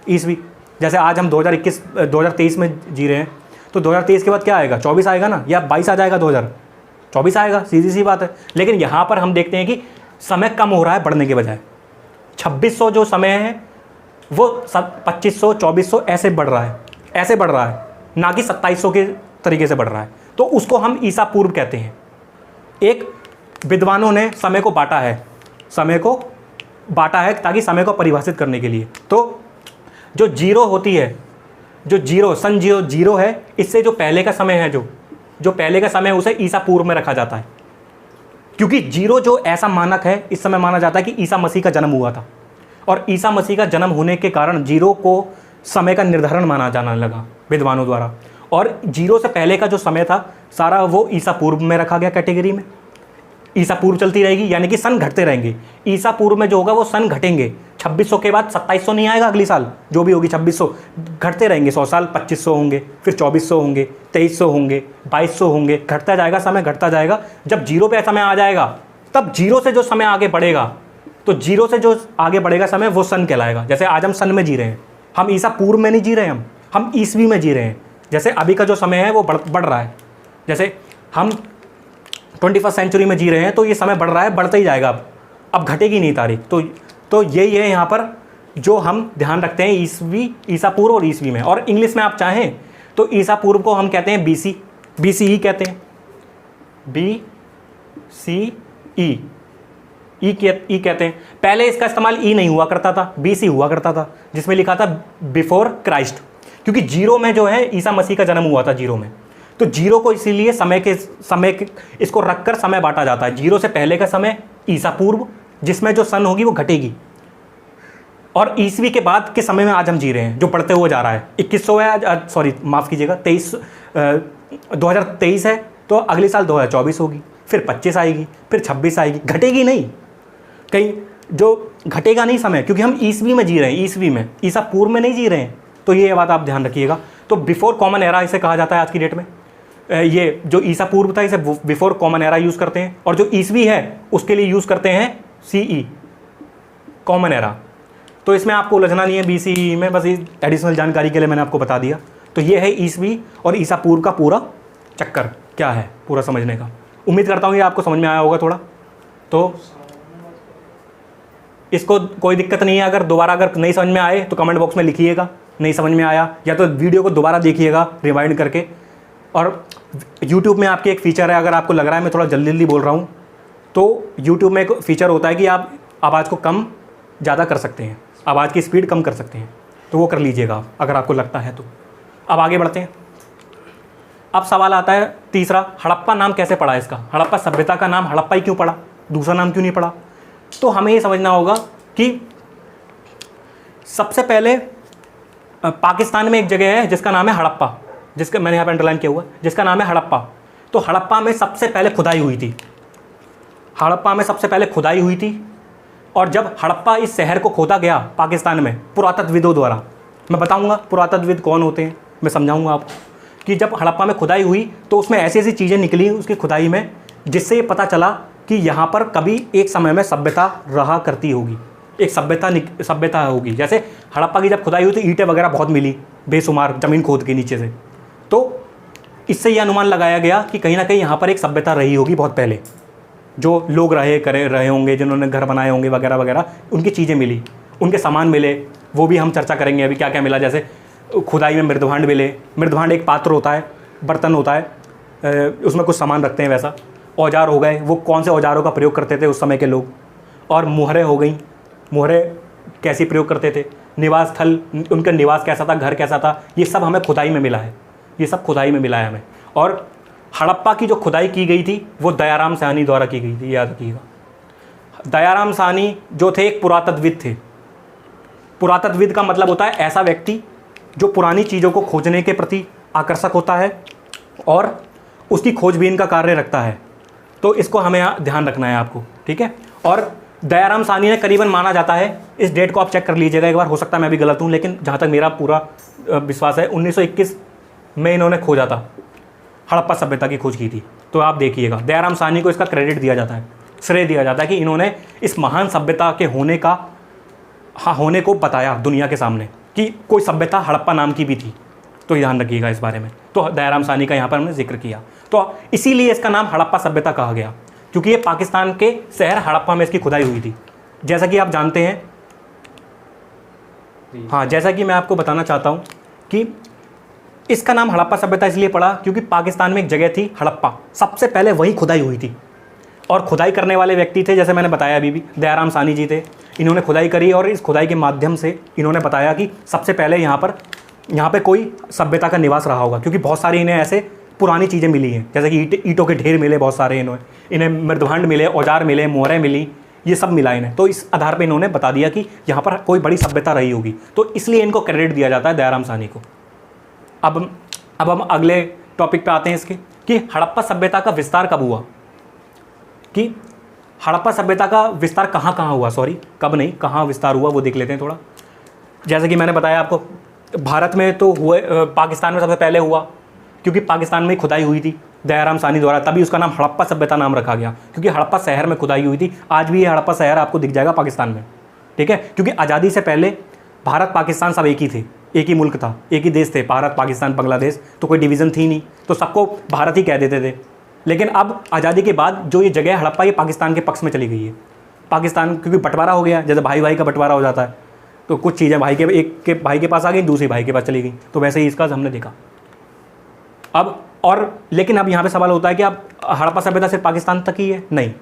ईस्वी। जैसे आज हम 2023 में जी रहे हैं, तो 2023 के बाद क्या आएगा, 24 आएगा ना, या 22 आ जाएगा, 2024 आएगा, सीधी सी बात है। लेकिन यहाँ पर हम देखते हैं कि समय कम हो रहा है बढ़ने के बजाय। 2600 जो समय है वो 2500 2400 ऐसे बढ़ रहा है, ना कि 2700 के तरीके से बढ़ रहा है। तो उसको हम ईसा पूर्व कहते हैं। एक विद्वानों ने समय को बांटा है ताकि समय को परिभाषित करने के लिए। तो जो जीरो होती है, सन जीरो है, इससे जो पहले का समय है, जो पहले का समय है, उसे ईसा पूर्व में रखा जाता है। क्योंकि जीरो जो ऐसा मानक है, इस समय माना जाता है कि ईसा मसीह का जन्म हुआ था, और ईसा मसीह का जन्म होने के कारण जीरो को समय का निर्धारण माना जाने लगा विद्वानों द्वारा। और जीरो से पहले का जो समय था सारा वो ईसा पूर्व में रखा गया कैटेगरी में। ईसा पूर्व चलती रहेगी, यानी कि सन घटते रहेंगे। ईसा पूर्व में जो होगा वो सन घटेंगे। 2600 के बाद 2700 नहीं आएगा, अगली साल जो भी होगी 2600 घटते रहेंगे। 100 साल 2500 होंगे, फिर 2400 होंगे, 2300 होंगे, 2200 होंगे, घटता जाएगा, समय घटता जाएगा। जब जीरो पे समय आ जाएगा तब जीरो से जो समय आगे बढ़ेगा, तो जीरो से जो आगे बढ़ेगा समय वो सन कहलाएगा। जैसे आज हम सन में जी रहे हैं, हम ईसा पूर्व में नहीं जी रहे हैं, हम ईसवी में जी रहे हैं। जैसे अभी का जो समय है वो बढ़ रहा है। जैसे हम 21st सेंचुरी में जी रहे हैं तो ये समय बढ़ रहा है, बढ़ता ही जाएगा, अब घटेगी नहीं तारीख। तो यही है यहाँ पर जो हम ध्यान रखते हैं, ईसवी, ईसा पूर्व और ईसवी में। और इंग्लिश में आप चाहें तो ईसा पूर्व को हम कहते हैं BC, BCE कहते हैं, BCE, ई कहते हैं। पहले इसका इस्तेमाल ई नहीं हुआ करता था, BC हुआ करता था, जिसमें लिखा था बिफोर क्राइस्ट, क्योंकि जीरो में जो है ईसा मसीह का जन्म हुआ था जीरो में। तो जीरो को इसीलिए समय के इसको रखकर समय बांटा जाता है। जीरो से पहले का समय ईसा पूर्व, जिसमें जो सन होगी वो घटेगी, और ईसवी के बाद के समय में आज हम जी रहे हैं जो बढ़ते हुए जा रहा है। 2100 है आज, सॉरी माफ़ कीजिएगा, 2023 है, तो अगले साल 2024 होगी, फिर 25 आएगी, फिर 26 आएगी, घटेगी नहीं, कहीं जो घटेगा नहीं समय, क्योंकि हम ईसवी में जी रहे हैं, ईसवी में, ईसा पूर्व में नहीं जी रहे हैं। तो ये बात आप ध्यान रखिएगा। तो बिफोर कॉमन एरा इसे कहा जाता है आज की डेट में। ये जो ईसा पूर्व था इसे बिफोर कॉमन एरा यूज़ करते हैं, और जो ईसवी है उसके लिए यूज़ करते हैं CE, कॉमन एरा। तो इसमें आपको उलझना नहीं है BCE में, बस एडिशनल जानकारी के लिए मैंने आपको बता दिया। तो ये है ईसवी और ईसा पूर्व का पूरा चक्कर क्या है पूरा समझने का। उम्मीद करता हूँ ये आपको समझ में आया होगा थोड़ा। तो इसको कोई दिक्कत नहीं है, अगर दोबारा अगर नहीं समझ में आए तो कमेंट बॉक्स में लिखिएगा नहीं समझ में आया, या तो वीडियो को दोबारा देखिएगा रिवाइंड करके। और YouTube में आपकी एक फ़ीचर है, अगर आपको लग रहा है मैं थोड़ा जल्दी बोल रहा हूँ, तो YouTube में एक फ़ीचर होता है कि आप आवाज़ को कम ज़्यादा कर सकते हैं, आवाज़ की स्पीड कम कर सकते हैं, तो वो कर लीजिएगा आप अगर आपको लगता है तो। अब आगे बढ़ते हैं। अब सवाल आता है तीसरा, हड़प्पा नाम कैसे पड़ा इसका? हड़प्पा सभ्यता का नाम हड़प्पा ही क्यों पड़ा, दूसरा नाम क्यों नहीं पड़ा? तो हमें ये समझना होगा कि सबसे पहले पाकिस्तान में एक जगह है जिसका नाम है हड़प्पा, जिसका मैंने यहाँ पर अंडरलाइन किया हुआ है, जिसका नाम है हड़प्पा। तो हड़प्पा में सबसे पहले खुदाई हुई थी, हड़प्पा में सबसे पहले खुदाई हुई थी। और जब हड़प्पा इस शहर को खोदा गया पाकिस्तान में पुरातत्वविदों द्वारा, मैं बताऊंगा पुरातत्वविद कौन होते हैं, मैं समझाऊंगा आपको कि जब हड़प्पा में खुदाई हुई तो उसमें ऐसी ऐसी चीज़ें निकली उसकी खुदाई में, जिससे ये पता चला कि यहाँ पर कभी एक समय में सभ्यता रहा करती होगी, एक सभ्यता होगी। जैसे हड़प्पा की जब खुदाई हुई तो ईंटें वगैरह बहुत मिली बेशुमार ज़मीन खोद के नीचे से, तो इससे यह अनुमान लगाया गया कि कहीं ना कहीं यहाँ पर एक सभ्यता रही होगी बहुत पहले, जो लोग रहे होंगे, जिन्होंने घर बनाए होंगे वगैरह वगैरह, उनकी चीज़ें मिली, उनके सामान मिले, वो भी हम चर्चा करेंगे अभी क्या क्या मिला। जैसे खुदाई में मृदभांड मिले, मृदभांड एक पात्र होता है, बर्तन होता है, उसमें कुछ सामान रखते हैं वैसा। औजार हो गए, वो कौन से औजारों का प्रयोग करते थे उस समय के लोग। और मुहरें हो गई, मुहरें कैसे प्रयोग करते थे, निवास स्थल, उनका निवास कैसा था, घर कैसा था, ये सब हमें खुदाई में मिला है, ये सब खुदाई में मिला है हमें। और हड़प्पा की जो खुदाई की गई थी वो दयाराम साहनी द्वारा की गई थी, याद रखिएगा। दयाराम साहनी जो थे एक पुरातत्वविद थे। पुरातत्वविद का मतलब होता है ऐसा व्यक्ति जो पुरानी चीज़ों को खोजने के प्रति आकर्षक होता है और उसकी खोजबीन का कार्य रखता है। तो इसको हमें ध्यान रखना है आपको, ठीक है। और दयाराम साहनी ने करीबन माना जाता है, इस डेट को आप चेक कर लीजिएगा एक बार, हो सकता है मैं भी गलत हूँ, लेकिन जहाँ तक मेरा पूरा विश्वास है 1921 में इन्होंने खोजा था, हड़प्पा सभ्यता की खोज की थी। तो आप देखिएगा दयाराम साहनी को इसका क्रेडिट दिया जाता है, श्रेय दिया जाता है कि इन्होंने इस महान सभ्यता के होने को बताया दुनिया के सामने कि कोई सभ्यता हड़प्पा नाम की भी थी। तो ध्यान रखिएगा इस बारे में। तो दयाराम साहनी का यहाँ पर हमने जिक्र किया, तो इसीलिए इसका नाम हड़प्पा सभ्यता कहा गया, क्योंकि ये पाकिस्तान के शहर हड़प्पा में इसकी खुदाई हुई थी। जैसा कि आप जानते हैं, हाँ, जैसा कि मैं आपको बताना चाहता हूँ कि इसका नाम हड़प्पा सभ्यता इसलिए पड़ा क्योंकि पाकिस्तान में एक जगह थी हड़प्पा, सबसे पहले वहीं खुदाई हुई थी। और खुदाई करने वाले व्यक्ति थे, जैसे मैंने बताया अभी भी, दयाराम साहनी जी थे। इन्होंने खुदाई करी और इस खुदाई के माध्यम से इन्होंने बताया कि सबसे पहले यहाँ पे कोई सभ्यता का निवास रहा होगा, क्योंकि बहुत सारी इन्हें ऐसे पुरानी चीज़ें मिली हैं, जैसे कि ईंटों के ढेर मिले बहुत सारे, इन्हें मृदभांड मिले, औजार मिले, मोहरें मिली, ये सब मिला इन्हें। तो इस आधार पर इन्होंने बता दिया कि यहाँ पर कोई बड़ी सभ्यता रही होगी, तो इसलिए इनको क्रेडिट दिया जाता है दयाराम साहनी को। अब अब हम अगले टॉपिक पे आते हैं इसके, कि हड़प्पा सभ्यता का विस्तार कब हुआ, कि हड़प्पा सभ्यता का विस्तार कहाँ कहाँ हुआ, सॉरी कब नहीं, कहाँ विस्तार हुआ वो देख लेते हैं थोड़ा। जैसे कि मैंने बताया आपको, भारत में तो हुए, पाकिस्तान में सबसे पहले हुआ, क्योंकि पाकिस्तान में खुदाई हुई थी दयाराम साहनी द्वारा, तभी उसका नाम हड़प्पा सभ्यता नाम रखा गया, क्योंकि हड़प्पा शहर में खुदाई हुई थी। आज भी ये हड़प्पा शहर आपको दिख जाएगा पाकिस्तान में, ठीक है, क्योंकि आज़ादी से पहले भारत पाकिस्तान सब एक ही थे, एक ही मुल्क था, एक ही देश थे, भारत पाकिस्तान बांग्लादेश, तो कोई डिवीज़न थी नहीं, तो सबको भारत ही कह देते थे। लेकिन अब आज़ादी के बाद जो ये जगह हड़प्पा, ये पाकिस्तान के पक्ष में चली गई है। पाकिस्तान क्योंकि बंटवारा हो गया, जैसे भाई भाई का बंटवारा हो जाता है, तो कुछ चीज़ें भाई के एक के भाई के पास आ गई, दूसरी भाई के पास चली गई, तो वैसे ही इसका हमने देखा। अब और लेकिन अब यहाँ पे सवाल होता है कि अब हड़प्पा सभ्यता सिर्फ पाकिस्तान तक ही है? नहीं,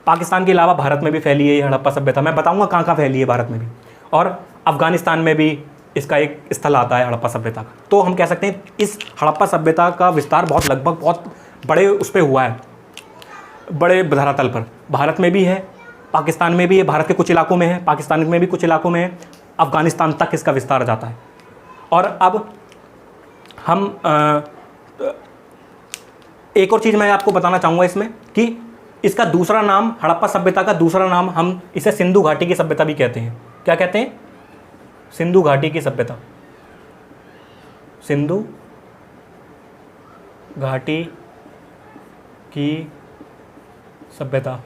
पाकिस्तान के अलावा भारत में भी फैली है ये हड़प्पा सभ्यता। मैं बताऊँगा कहाँ कहाँ फैली है भारत में भी, और अफगानिस्तान में भी इसका एक स्थल आता है हड़प्पा सभ्यता का। तो हम कह सकते हैं इस हड़प्पा सभ्यता का विस्तार लगभग बहुत बड़े उस पर हुआ है, बड़े धरातल पर। भारत में भी है, पाकिस्तान में भी है, भारत के कुछ इलाकों में है, पाकिस्तान में भी कुछ इलाकों में है, अफगानिस्तान तक इसका विस्तार जाता है। और अब हम एक और चीज़ मैं आपको बताना चाहूँगा इसमें, कि इसका दूसरा नाम, हड़प्पा सभ्यता का दूसरा नाम, हम इसे सिंधु घाटी की सभ्यता भी कहते हैं। क्या कहते हैं? सिंधु घाटी की सभ्यता, सिंधु घाटी की सभ्यता,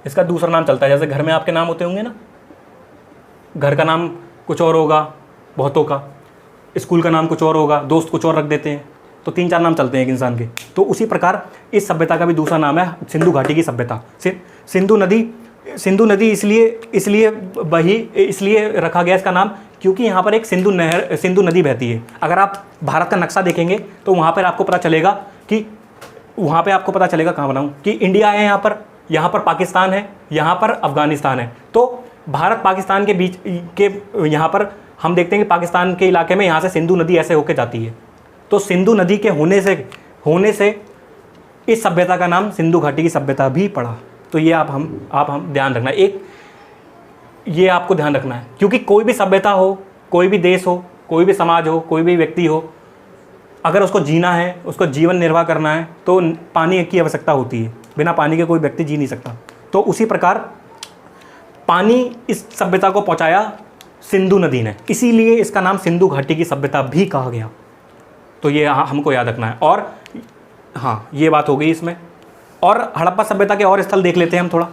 इसका दूसरा नाम चलता है। जैसे घर में आपके नाम होते होंगे ना, घर का नाम कुछ और होगा बहुतों का, स्कूल का नाम कुछ और होगा, दोस्त कुछ और रख देते हैं, तो 3-4 नाम चलते हैं एक इंसान के। तो उसी प्रकार इस सभ्यता का भी दूसरा नाम है सिंधु घाटी की सभ्यता। सिंधु नदी इसलिए रखा गया इसका नाम, क्योंकि यहाँ पर एक सिंधु नदी बहती है। अगर आप भारत का नक्शा देखेंगे तो वहाँ पर आपको पता चलेगा कि कहाँ बनाऊँ, कि इंडिया है यहाँ पर पाकिस्तान है, यहाँ पर अफगानिस्तान है। तो भारत पाकिस्तान के बीच के यहाँ पर हम देखते हैं कि पाकिस्तान के इलाके में यहाँ से सिंधु नदी ऐसे होकर जाती है। तो सिंधु नदी के होने से इस सभ्यता का नाम सिंधु घाटी की सभ्यता भी पड़ा। तो ये आप हम ध्यान रखना, ये आपको ध्यान रखना है, क्योंकि कोई भी सभ्यता हो, कोई भी देश हो, कोई भी समाज हो, कोई भी व्यक्ति हो, अगर उसको जीना है, उसको जीवन निर्वाह करना है, तो पानी की आवश्यकता होती है। बिना पानी के कोई व्यक्ति जी नहीं सकता। तो उसी प्रकार पानी इस सभ्यता को पहुंचाया सिंधु नदी ने, इसीलिए इसका नाम सिंधु घाटी की सभ्यता भी कहा गया। तो ये हमको याद रखना है। और हाँ, ये बात हो गई इसमें। और हड़प्पा सभ्यता के और स्थल देख लेते हैं हम थोड़ा।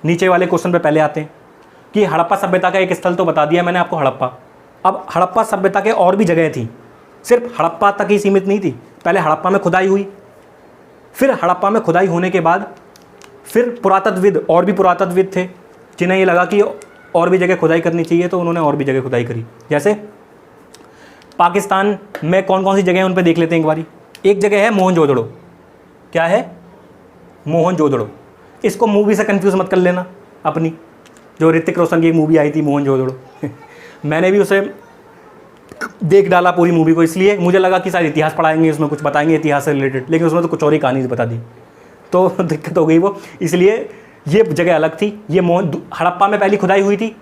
नीचे वाले क्वेश्चन पे पहले आते हैं कि हड़प्पा सभ्यता का एक स्थल तो बता दिया मैंने आपको, हड़प्पा। अब हड़प्पा सभ्यता के और भी जगह थी, सिर्फ हड़प्पा तक ही सीमित नहीं थी। पहले हड़प्पा में खुदाई हुई, फिर हड़प्पा में खुदाई होने के बाद फिर पुरातत्वविद, और भी पुरातत्वविद थे जिन्हें ये लगा कि और भी जगह खुदाई करनी चाहिए, तो उन्होंने और भी जगह खुदाई करी। जैसे पाकिस्तान में कौन कौन सी जगह है उन पे देख लेते हैं एक बारी। एक जगह है मोहनजोदड़ो। क्या है? मोहनजोदड़ो। इसको मूवी से कंफ्यूज मत कर लेना अपनी, जो ऋतिक रोशन की एक मूवी आई थी मोहनजोदड़ो मैंने भी उसे देख डाला पूरी मूवी को, इसलिए मुझे लगा कि शायद इतिहास पढ़ाएंगे, उसमें कुछ बताएंगे इतिहास से रिलेटेड, लेकिन उसमें तो कुछ और ही कहानी बता दी, तो दिक्कत हो गई वो। इसलिए ये जगह अलग थी। ये हड़प्पा में पहली खुदाई हुई थी,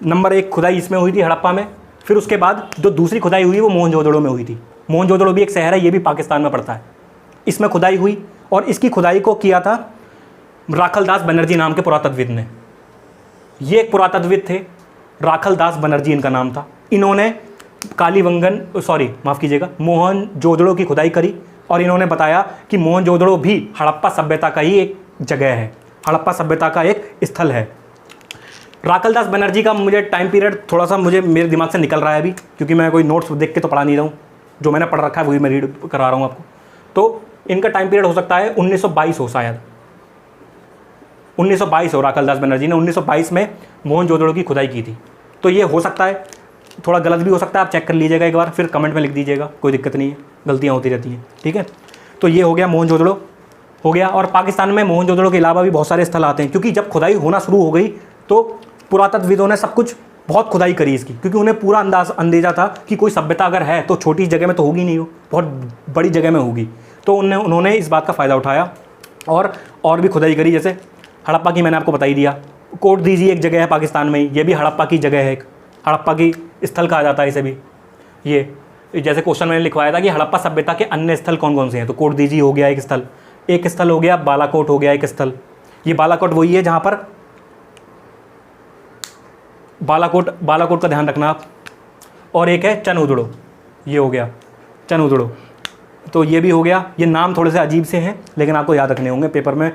नंबर 1 खुदाई इसमें हुई थी हड़प्पा में। फिर उसके बाद जो दूसरी खुदाई हुई वो मोहनजोदड़ो में हुई थी। मोहनजोदड़ो भी एक शहर है, ये भी पाकिस्तान में पड़ता है। इसमें खुदाई हुई और इसकी खुदाई को किया था राखलदास बनर्जी नाम के पुरातत्वविद ने। ये एक पुरातत्वविद थे, राखलदास बनर्जी इनका नाम था। इन्होंने मोहनजोदड़ो की खुदाई करी और इन्होंने बताया कि मोहनजोदड़ो भी हड़प्पा सभ्यता का ही एक जगह है, हड़प्पा सभ्यता का एक स्थल है। राखलदास बनर्जी का मुझे टाइम पीरियड थोड़ा सा मेरे दिमाग से निकल रहा है अभी, क्योंकि मैं कोई नोट्स देख के तो पढ़ा नहीं रहा हूँ, जो मैंने पढ़ रखा है वही मैं रीड करा रहा हूँ आपको। तो इनका टाइम पीरियड हो सकता है 1922 हो, शायद 1922 हो। राखलदास बनर्जी ने 1922 में मोहनजोदड़ो की खुदाई की थी। तो ये हो सकता है, थोड़ा गलत भी हो सकता है, आप चेक कर लीजिएगा एक बार, फिर कमेंट में लिख दीजिएगा, कोई दिक्कत नहीं है, गलतियाँ होती रहती हैं, ठीक है। तो ये हो गया, मोहनजोदड़ो हो गया। और पाकिस्तान में मोहनजोदड़ो के अलावा भी बहुत सारे स्थल आते हैं, क्योंकि जब खुदाई होना शुरू हो गई तो पुरातत्वविदों ने सब कुछ बहुत खुदाई करी इसकी, क्योंकि उन्हें पूरा अंदेजा था कि कोई सभ्यता अगर है तो छोटी जगह में तो होगी नहीं, हो बहुत बड़ी जगह में होगी। तो उन्होंने इस बात का फ़ायदा उठाया और भी खुदाई करी। जैसे हड़प्पा की मैंने आपको बता ही दिया। कोट दीजिए एक जगह है पाकिस्तान में, ये भी हड़प्पा की जगह है, एक हड़प्पा की स्थल कहा जाता है इसे भी। ये जैसे क्वेश्चन मैंने लिखवाया था कि हड़प्पा सभ्यता के अन्य स्थल कौन कौन से हैं, तो कोटदीजी हो गया एक स्थल हो गया, बालाकोट हो गया एक स्थल। ये बालाकोट वही है जहाँ पर बालाकोट का ध्यान रखना आप। और एक है चनउदड़ो, ये हो गया चनउदड़ो, तो ये भी हो गया। ये नाम थोड़े से अजीब से हैं लेकिन आपको याद रखने होंगे, पेपर में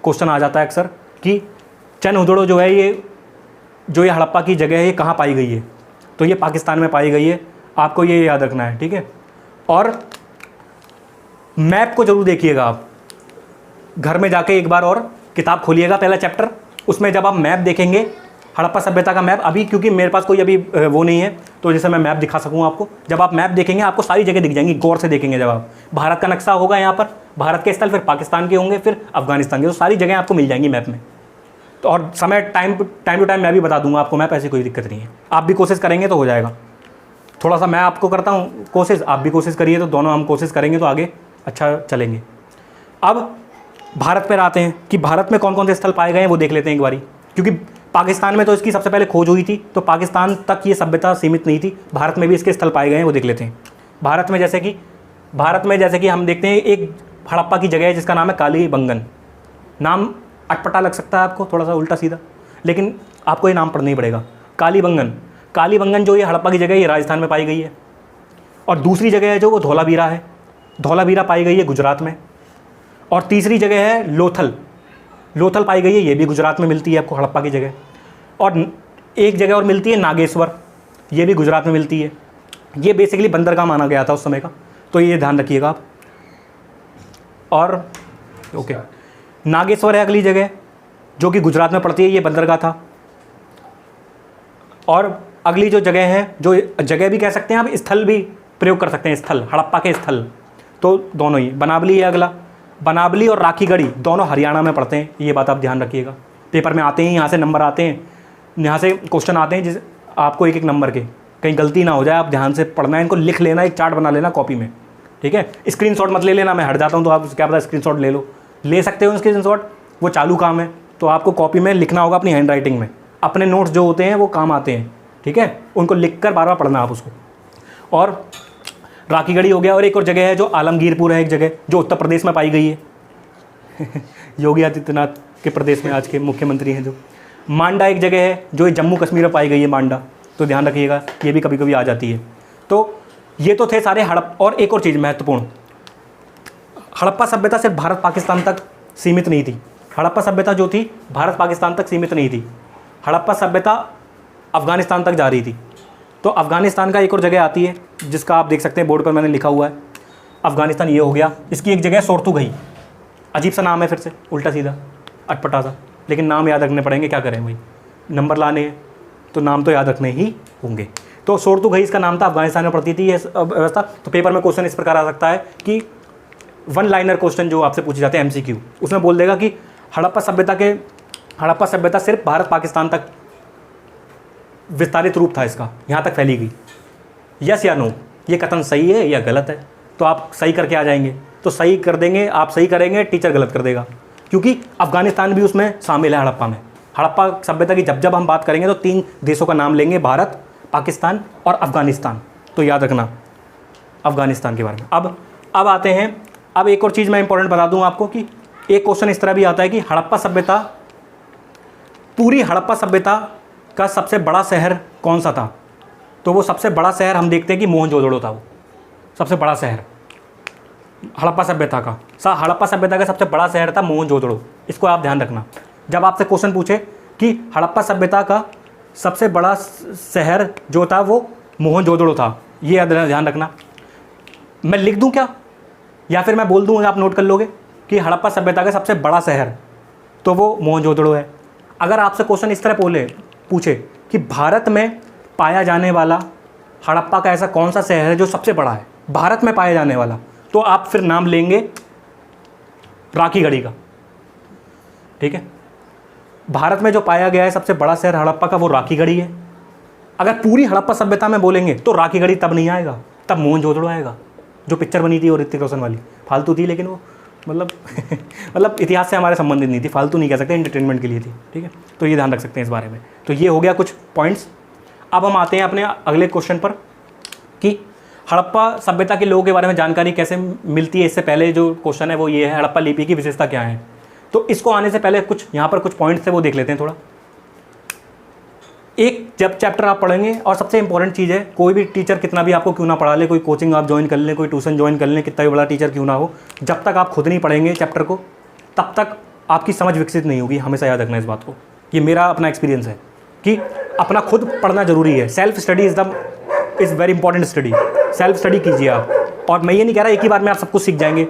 क्वेश्चन आ जाता है अक्सर कि चनउदड़ो जो है ये हड़प्पा की जगह है, ये कहाँ पाई गई है, तो ये पाकिस्तान में पाई गई है, आपको ये याद रखना है, ठीक है। और मैप को जरूर देखिएगा आप, घर में जाके एक बार और किताब खोलिएगा, पहला चैप्टर, उसमें जब आप मैप देखेंगे हड़प्पा सभ्यता का मैप, अभी क्योंकि मेरे पास कोई अभी वो नहीं है तो जैसे मैं मैप दिखा सकूँ आपको, जब आप मैप देखेंगे आपको सारी जगह दिख जाएंगी, गौर से देखेंगे। जब आप भारत का नक्शा होगा यहाँ पर, भारत के स्थल, फिर पाकिस्तान के होंगे, फिर अफगानिस्तान के, तो सारी जगह आपको मिल जाएंगी मैप में। तो और समय टाइम टू टाइम मैं भी बता दूंगा आपको मैप, ऐसी कोई दिक्कत नहीं है। आप भी कोशिश करेंगे तो हो जाएगा। थोड़ा सा मैं आपको करता हूँ कोशिश, आप भी कोशिश करिए, तो दोनों हम कोशिश करेंगे तो आगे अच्छा चलेंगे। अब भारत पर आते हैं कि भारत में कौन कौन से स्थल पाए गए हैं वो देख लेते हैं एक बारी, क्योंकि पाकिस्तान में तो इसकी सबसे पहले खोज हुई थी, तो पाकिस्तान तक ये सभ्यता सीमित नहीं थी, भारत में भी इसके स्थल पाए गए हैं, वो देख लेते हैं। भारत में जैसे कि हम देखते हैं एक हड़प्पा की जगह है जिसका नाम है कालीबंगन। नाम अटपटा लग सकता है आपको, थोड़ा सा उल्टा सीधा, लेकिन आपको ये नाम पढ़ना ही पड़ेगा। कालीबंगन जो ये हड़प्पा की जगह है, ये राजस्थान में पाई गई है। और दूसरी जगह है जो वो धौलावीरा है, धौलावीरा पाई गई है गुजरात में। और तीसरी जगह है लोथल पाई गई है, ये भी गुजरात में मिलती है आपको, हड़प्पा की जगह। और एक जगह और मिलती है नागेश्वर, ये भी गुजरात में मिलती है। ये बेसिकली बंदरगाह माना गया था उस समय का, तो ये ध्यान रखिएगा आप। और ओके, नागेश्वर है अगली जगह जो कि गुजरात में पड़ती है, ये बंदरगाह था। और अगली जो जगह है, जो जगह भी कह सकते हैं आप, स्थल भी प्रयोग कर सकते हैं, स्थल, हड़प्पा के स्थल, तो दोनों ही। बनावली है अगला, बनावली और राखीगढ़ी दोनों हरियाणा में पड़ते हैं, ये बात आप ध्यान रखिएगा। पेपर में आते हैं, यहाँ से नंबर आते हैं, यहाँ से क्वेश्चन आते हैं, जिस आपको एक नंबर के, कहीं गलती ना हो जाए, आप ध्यान से पढ़ना है, इनको लिख लेना, एक चार्ट बना लेना कॉपी में, ठीक है। स्क्रीनशॉट मत ले लेना, मैं हट जाता हूँ तो आप क्या पता स्क्रीनशॉट ले सकते हो स्क्रीनशॉट, वो चालू काम है, तो आपको कॉपी में लिखना होगा अपनी हैंड राइटिंग में। अपने नोट्स जो होते हैं वो काम आते हैं, ठीक है, उनको लिख कर बार बार पढ़ना आप उसको। और राखीगढ़ी हो गया, और एक और जगह है जो आलमगीरपुर है, एक जगह जो उत्तर प्रदेश में पाई गई है योगी आदित्यनाथ के प्रदेश में आज के मुख्यमंत्री हैं जो। मांडा एक जगह है जो जम्मू कश्मीर में पाई गई है, मांडा, तो ध्यान रखिएगा, ये भी कभी कभी आ जाती है। तो ये तो थे सारे और एक और चीज़ महत्वपूर्ण, हड़प्पा सभ्यता सिर्फ भारत पाकिस्तान तक सीमित नहीं थी। हड़प्पा सभ्यता जो थी भारत पाकिस्तान तक सीमित नहीं थी, हड़प्पा सभ्यता अफगानिस्तान तक जा रही थी। तो अफगानिस्तान का एक और जगह आती है जिसका आप देख सकते हैं बोर्ड पर मैंने लिखा हुआ है, अफगानिस्तान ये हो गया। इसकी एक जगह सोरथुगई, अजीब सा नाम है, फिर से उल्टा सीधा अटपटा सा, लेकिन नाम याद रखने पड़ेंगे, क्या करें भाई, नंबर लाने हैं तो नाम तो याद रखने ही होंगे। तो सोरथुगई इसका नाम था, अफगानिस्तान में पड़ती थी ये व्यवस्था। तो पेपर में क्वेश्चन इस प्रकार आ सकता है कि वन लाइनर क्वेश्चन जो आपसे पूछे जाते हैं MCQ, उसमें बोल देगा कि हड़प्पा सभ्यता सिर्फ भारत पाकिस्तान तक विस्तारित रूप था इसका, यहाँ तक फैली गई, यस या नो, ये कथन सही है या गलत है। तो आप सही करके आ जाएंगे, तो सही कर देंगे, आप सही करेंगे, टीचर गलत कर देगा, क्योंकि अफगानिस्तान भी उसमें शामिल है हड़प्पा में। हड़प्पा सभ्यता की जब हम बात करेंगे तो 3 देशों का नाम लेंगे, भारत, पाकिस्तान और अफगानिस्तान, तो याद रखना अफगानिस्तान के बारे में। अब आते हैं, अब एक और चीज़ मैं इंपॉर्टेंट बता दूं आपको कि एक क्वेश्चन इस तरह भी आता है कि पूरी हड़प्पा सभ्यता का सबसे बड़ा शहर कौन सा था। तो वो सबसे बड़ा शहर हम देखते हैं कि मोहनजोदड़ो था, वो सबसे बड़ा शहर हड़प्पा सभ्यता का सबसे बड़ा शहर था मोहनजोदड़ो। इसको आप ध्यान रखना, जब आपसे क्वेश्चन पूछे कि हड़प्पा सभ्यता का सबसे बड़ा शहर जो था वो मोहनजोदड़ो था, ये ध्यान रखना। मैं लिख दूं क्या, या फिर मैं बोल दूं, आप नोट कर लोगे कि हड़प्पा सभ्यता का सबसे बड़ा शहर तो वो मोहनजोदड़ो है। अगर आपसे क्वेश्चन इस तरह पूछे कि भारत में पाया जाने वाला हड़प्पा का ऐसा कौन सा शहर है जो सबसे बड़ा है, भारत में पाया जाने वाला, तो आप फिर नाम लेंगे राखीगढ़ी का, ठीक है। भारत में जो पाया गया है सबसे बड़ा शहर हड़प्पा का, वो राखीगढ़ी है। अगर पूरी हड़प्पा सभ्यता में बोलेंगे तो राखीगढ़ी तब नहीं आएगा, तब मोहनजोदड़ो आएगा, जो पिक्चर बनी थी और ऋतिक रोशन वाली, फालतू थी लेकिन वो मतलब इतिहास से हमारे संबंधित नहीं थी, फालतू नहीं कह सकते, एंटरटेनमेंट के लिए थी, ठीक है। तो ये ध्यान रख सकते हैं इस बारे में। तो ये हो गया कुछ पॉइंट्स। अब हम आते हैं अपने अगले क्वेश्चन पर कि हड़प्पा सभ्यता के लोगों के बारे में जानकारी कैसे मिलती है, इससे पहले जो क्वेश्चन है वो ये है, हड़प्पा लिपि की विशेषता क्या है। तो इसको आने से पहले कुछ यहाँ पर कुछ पॉइंट्स थे वो देख लेते हैं थोड़ा। एक जब चैप्टर आप पढ़ेंगे, और सबसे इंपॉर्टेंट चीज़ है, कोई भी टीचर कितना भी आपको क्यों ना पढ़ा ले, कोई कोचिंग आप ज्वाइन कर लें, कोई ट्यूशन ज्वाइन कर लें, कितना भी बड़ा टीचर क्यों ना हो, जब तक आप खुद नहीं पढ़ेंगे चैप्टर को तब तक आपकी समझ विकसित नहीं होगी। हमेशा याद रखना इस बात को, ये मेरा अपना एक्सपीरियंस है कि अपना खुद पढ़ना जरूरी है। Self study is very important study. Self study कीजिए आप। और मैं ये नहीं कह रहा एक ही बार में आप सब कुछ सीख जाएंगे,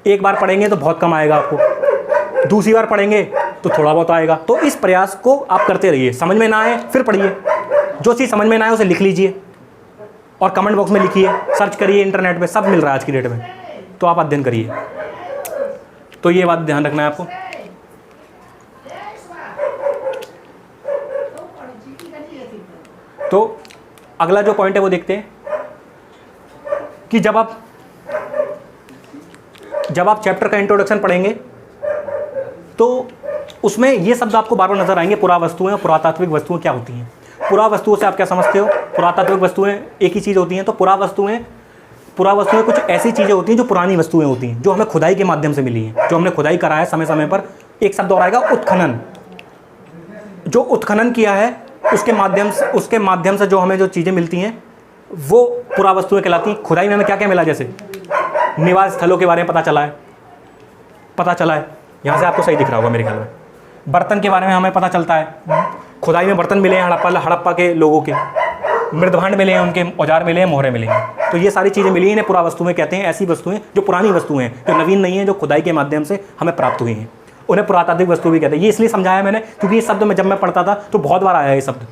एक बार पढ़ेंगे तो बहुत कम आएगा आपको, दूसरी बार पढ़ेंगे तो थोड़ा बहुत आएगा। तो इस प्रयास को आप करते रहिए, समझ में ना आए फिर पढ़िए, जो चीज़ समझ में ना आए उसे लिख लीजिए और कमेंट बॉक्स में लिखिए, सर्च करिए, इंटरनेट पे सब मिल रहा है आज की डेट में, तो आप अध्ययन करिए। तो ये बात ध्यान रखना है आपको। तो अगला जो पॉइंट है वो देखते हैं कि जब आप चैप्टर का इंट्रोडक्शन पढ़ेंगे तो उसमें ये शब्द आपको बार बार नजर आएंगे, पुरावस्तुएं और पुरातात्विक वस्तुएं क्या होती हैं। पुरावस्तुओं से आप क्या समझते हो? पुरातात्विक वस्तुएं एक ही चीज़ होती हैं। तो पुरावस्तुएं कुछ ऐसी चीज़ें होती हैं जो पुरानी वस्तुएं होती हैं, जो हमें खुदाई के माध्यम से मिली हैं, जो हमने खुदाई करा है समय समय पर। एक शब्द और आएगा, उत्खनन। जो उत्खनन किया है उसके माध्यम से जो हमें जो चीज़ें मिलती हैं वो पुरावस्तुएं कहलाती हैं। खुदाई में हमें क्या क्या मिला, जैसे निवास स्थलों के बारे में पता चला है। यहाँ से आपको सही दिख रहा होगा मेरे ख्याल में। बर्तन के बारे में हमें पता चलता है, खुदाई में बर्तन मिले हैं हड़प्पा के लोगों के, मृदभांड मिले हैं, उनके औजार मिले हैं, मोहरे मिले हैं। तो ये सारी चीज़ें मिली हैं, इन्हें पुरावस्तुएं कहते हैं। ऐसी वस्तुएं जो पुरानी वस्तुएं हैं, जो नवीन नहीं है, जो खुदाई के माध्यम से हमें प्राप्त हुई हैं, उन्हें पुरातात्विक वस्तु भी कहते हैं। ये इसलिए समझाया मैंने क्योंकि ये शब्द में जब मैं पढ़ता था तो बहुत बार आया ये शब्द।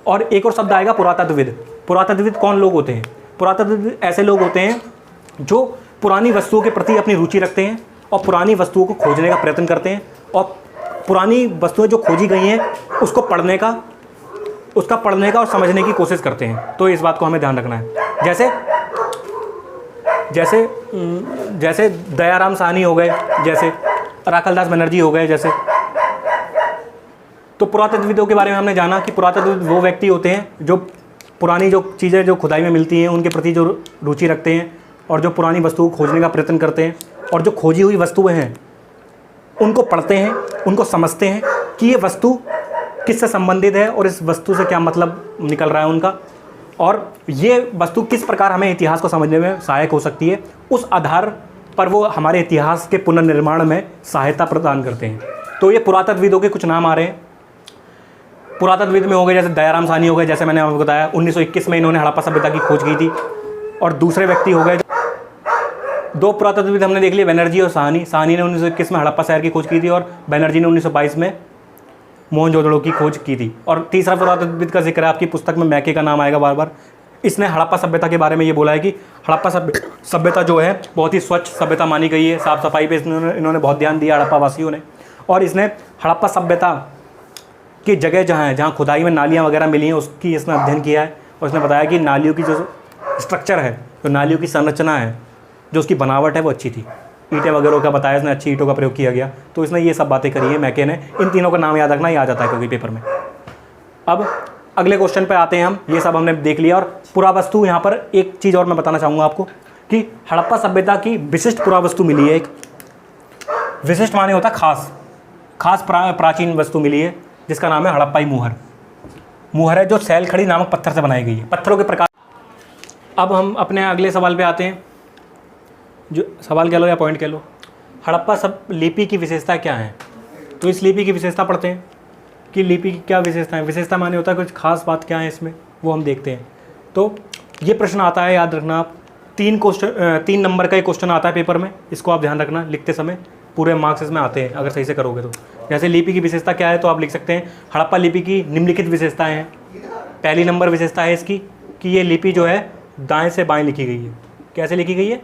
और एक और शब्द आएगा, पुरातत्वविद। पुरातत्वविद कौन लोग होते हैं? पुरातत्वविद ऐसे लोग होते हैं जो पुरानी वस्तुओं के प्रति अपनी रुचि रखते हैं और पुरानी वस्तुओं को खोजने का प्रयत्न करते हैं, और पुरानी वस्तुएं जो खोजी गई हैं उसका पढ़ने का और समझने की कोशिश करते हैं। तो इस बात को हमें ध्यान रखना है। जैसे दयाराम साहनी हो गए, जैसे राखलदास बनर्जी हो गए, जैसे। तो पुरातत्वविदों के बारे में हमने जाना कि पुरातत्वविद वो व्यक्ति होते हैं जो पुरानी जो चीज़ें जो खुदाई में मिलती हैं उनके प्रति जो रुचि रखते हैं और जो पुरानी वस्तुओं को खोजने का प्रयत्न करते हैं, और जो खोजी हुई वस्तुएं हैं उनको पढ़ते हैं, उनको समझते हैं कि ये वस्तु किससे संबंधित है और इस वस्तु से क्या मतलब निकल रहा है उनका, और ये वस्तु किस प्रकार हमें इतिहास को समझने में सहायक हो सकती है। उस आधार पर वो हमारे इतिहास के पुनर्निर्माण में सहायता प्रदान करते हैं। तो ये पुरातत्वविदों के कुछ नाम आ रहे हैं। पुरातत्वविद में हो गए जैसे दयाराम साहनी हो गए, जैसे मैंने आपको बताया 1921 में इन्होंने हड़प्पा सभ्यता की खोज की थी। और दूसरे व्यक्ति हो गए, दो पुरातत्वविद हमने देख लिए, बनर्जी और साहनी। साहनी ने 1921 में हड़प्पा शहर की खोज की थी और बनर्जी ने 1922 में मोहनजोदड़ो की खोज की थी। और तीसरा पुरातत्वविद का जिक्र है आपकी पुस्तक में, मैके का नाम आएगा बार बार। इसने हड़प्पा सभ्यता के बारे में ये बोला है कि हड़प्पा सभ्यता जो है बहुत ही स्वच्छ सभ्यता मानी गई है, साफ सफाई पे इन्होंने बहुत ध्यान दिया हड़प्पा वासियों ने। और इसने हड़प्पा सभ्यता की जगह जहाँ खुदाई में नालियाँ वगैरह मिली हैं उसकी इसने अध्ययन किया है। और इसने बताया कि नालियों की जो स्ट्रक्चर है, जो नालियों की संरचना है, जो उसकी बनावट है वो अच्छी थी। ईंटें वगैरह का बताया इसने, अच्छी ईंटों का प्रयोग किया गया। तो इसने ये सब बातें करी है मैके ने। इन तीनों का नाम याद रखना, ही आ जाता है क्योंकि पेपर में। अब अगले क्वेश्चन पे आते हैं हम। ये सब हमने देख लिया। और पुरावस्तु, यहाँ पर एक चीज़ और मैं बताना चाहूँगा आपको कि हड़प्पा सभ्यता की विशिष्ट पुरावस्तु मिली है। एक विशिष्ट माने होता खास प्राचीन वस्तु मिली है जिसका नाम है हड़प्पाई मुहर है, जो सैलखड़ी नामक पत्थर से बनाई गई है। पत्थरों के प्रकार। अब हम अपने अगले सवाल पे आते हैं, जो सवाल कह लो या पॉइंट कह लो। हड़प्पा लिपि की विशेषता क्या है? तो इस लिपि की विशेषता पढ़ते हैं कि लिपि की क्या विशेषता है। विशेषता माने होता है कुछ खास बात क्या है इसमें, वो हम देखते हैं। तो ये प्रश्न आता है, याद रखना आप। 3 नंबर का एक क्वेश्चन आता है पेपर में, इसको आप ध्यान रखना लिखते समय। पूरे मार्क्स इसमें आते हैं अगर सही से करोगे तो। जैसे लिपि की विशेषता क्या है तो आप लिख सकते हैं हड़प्पा लिपि की निम्नलिखित विशेषताएं हैं। पहली नंबर विशेषता है इसकी कि ये लिपि जो है दाएं से बाएं लिखी गई है। कैसे लिखी गई है?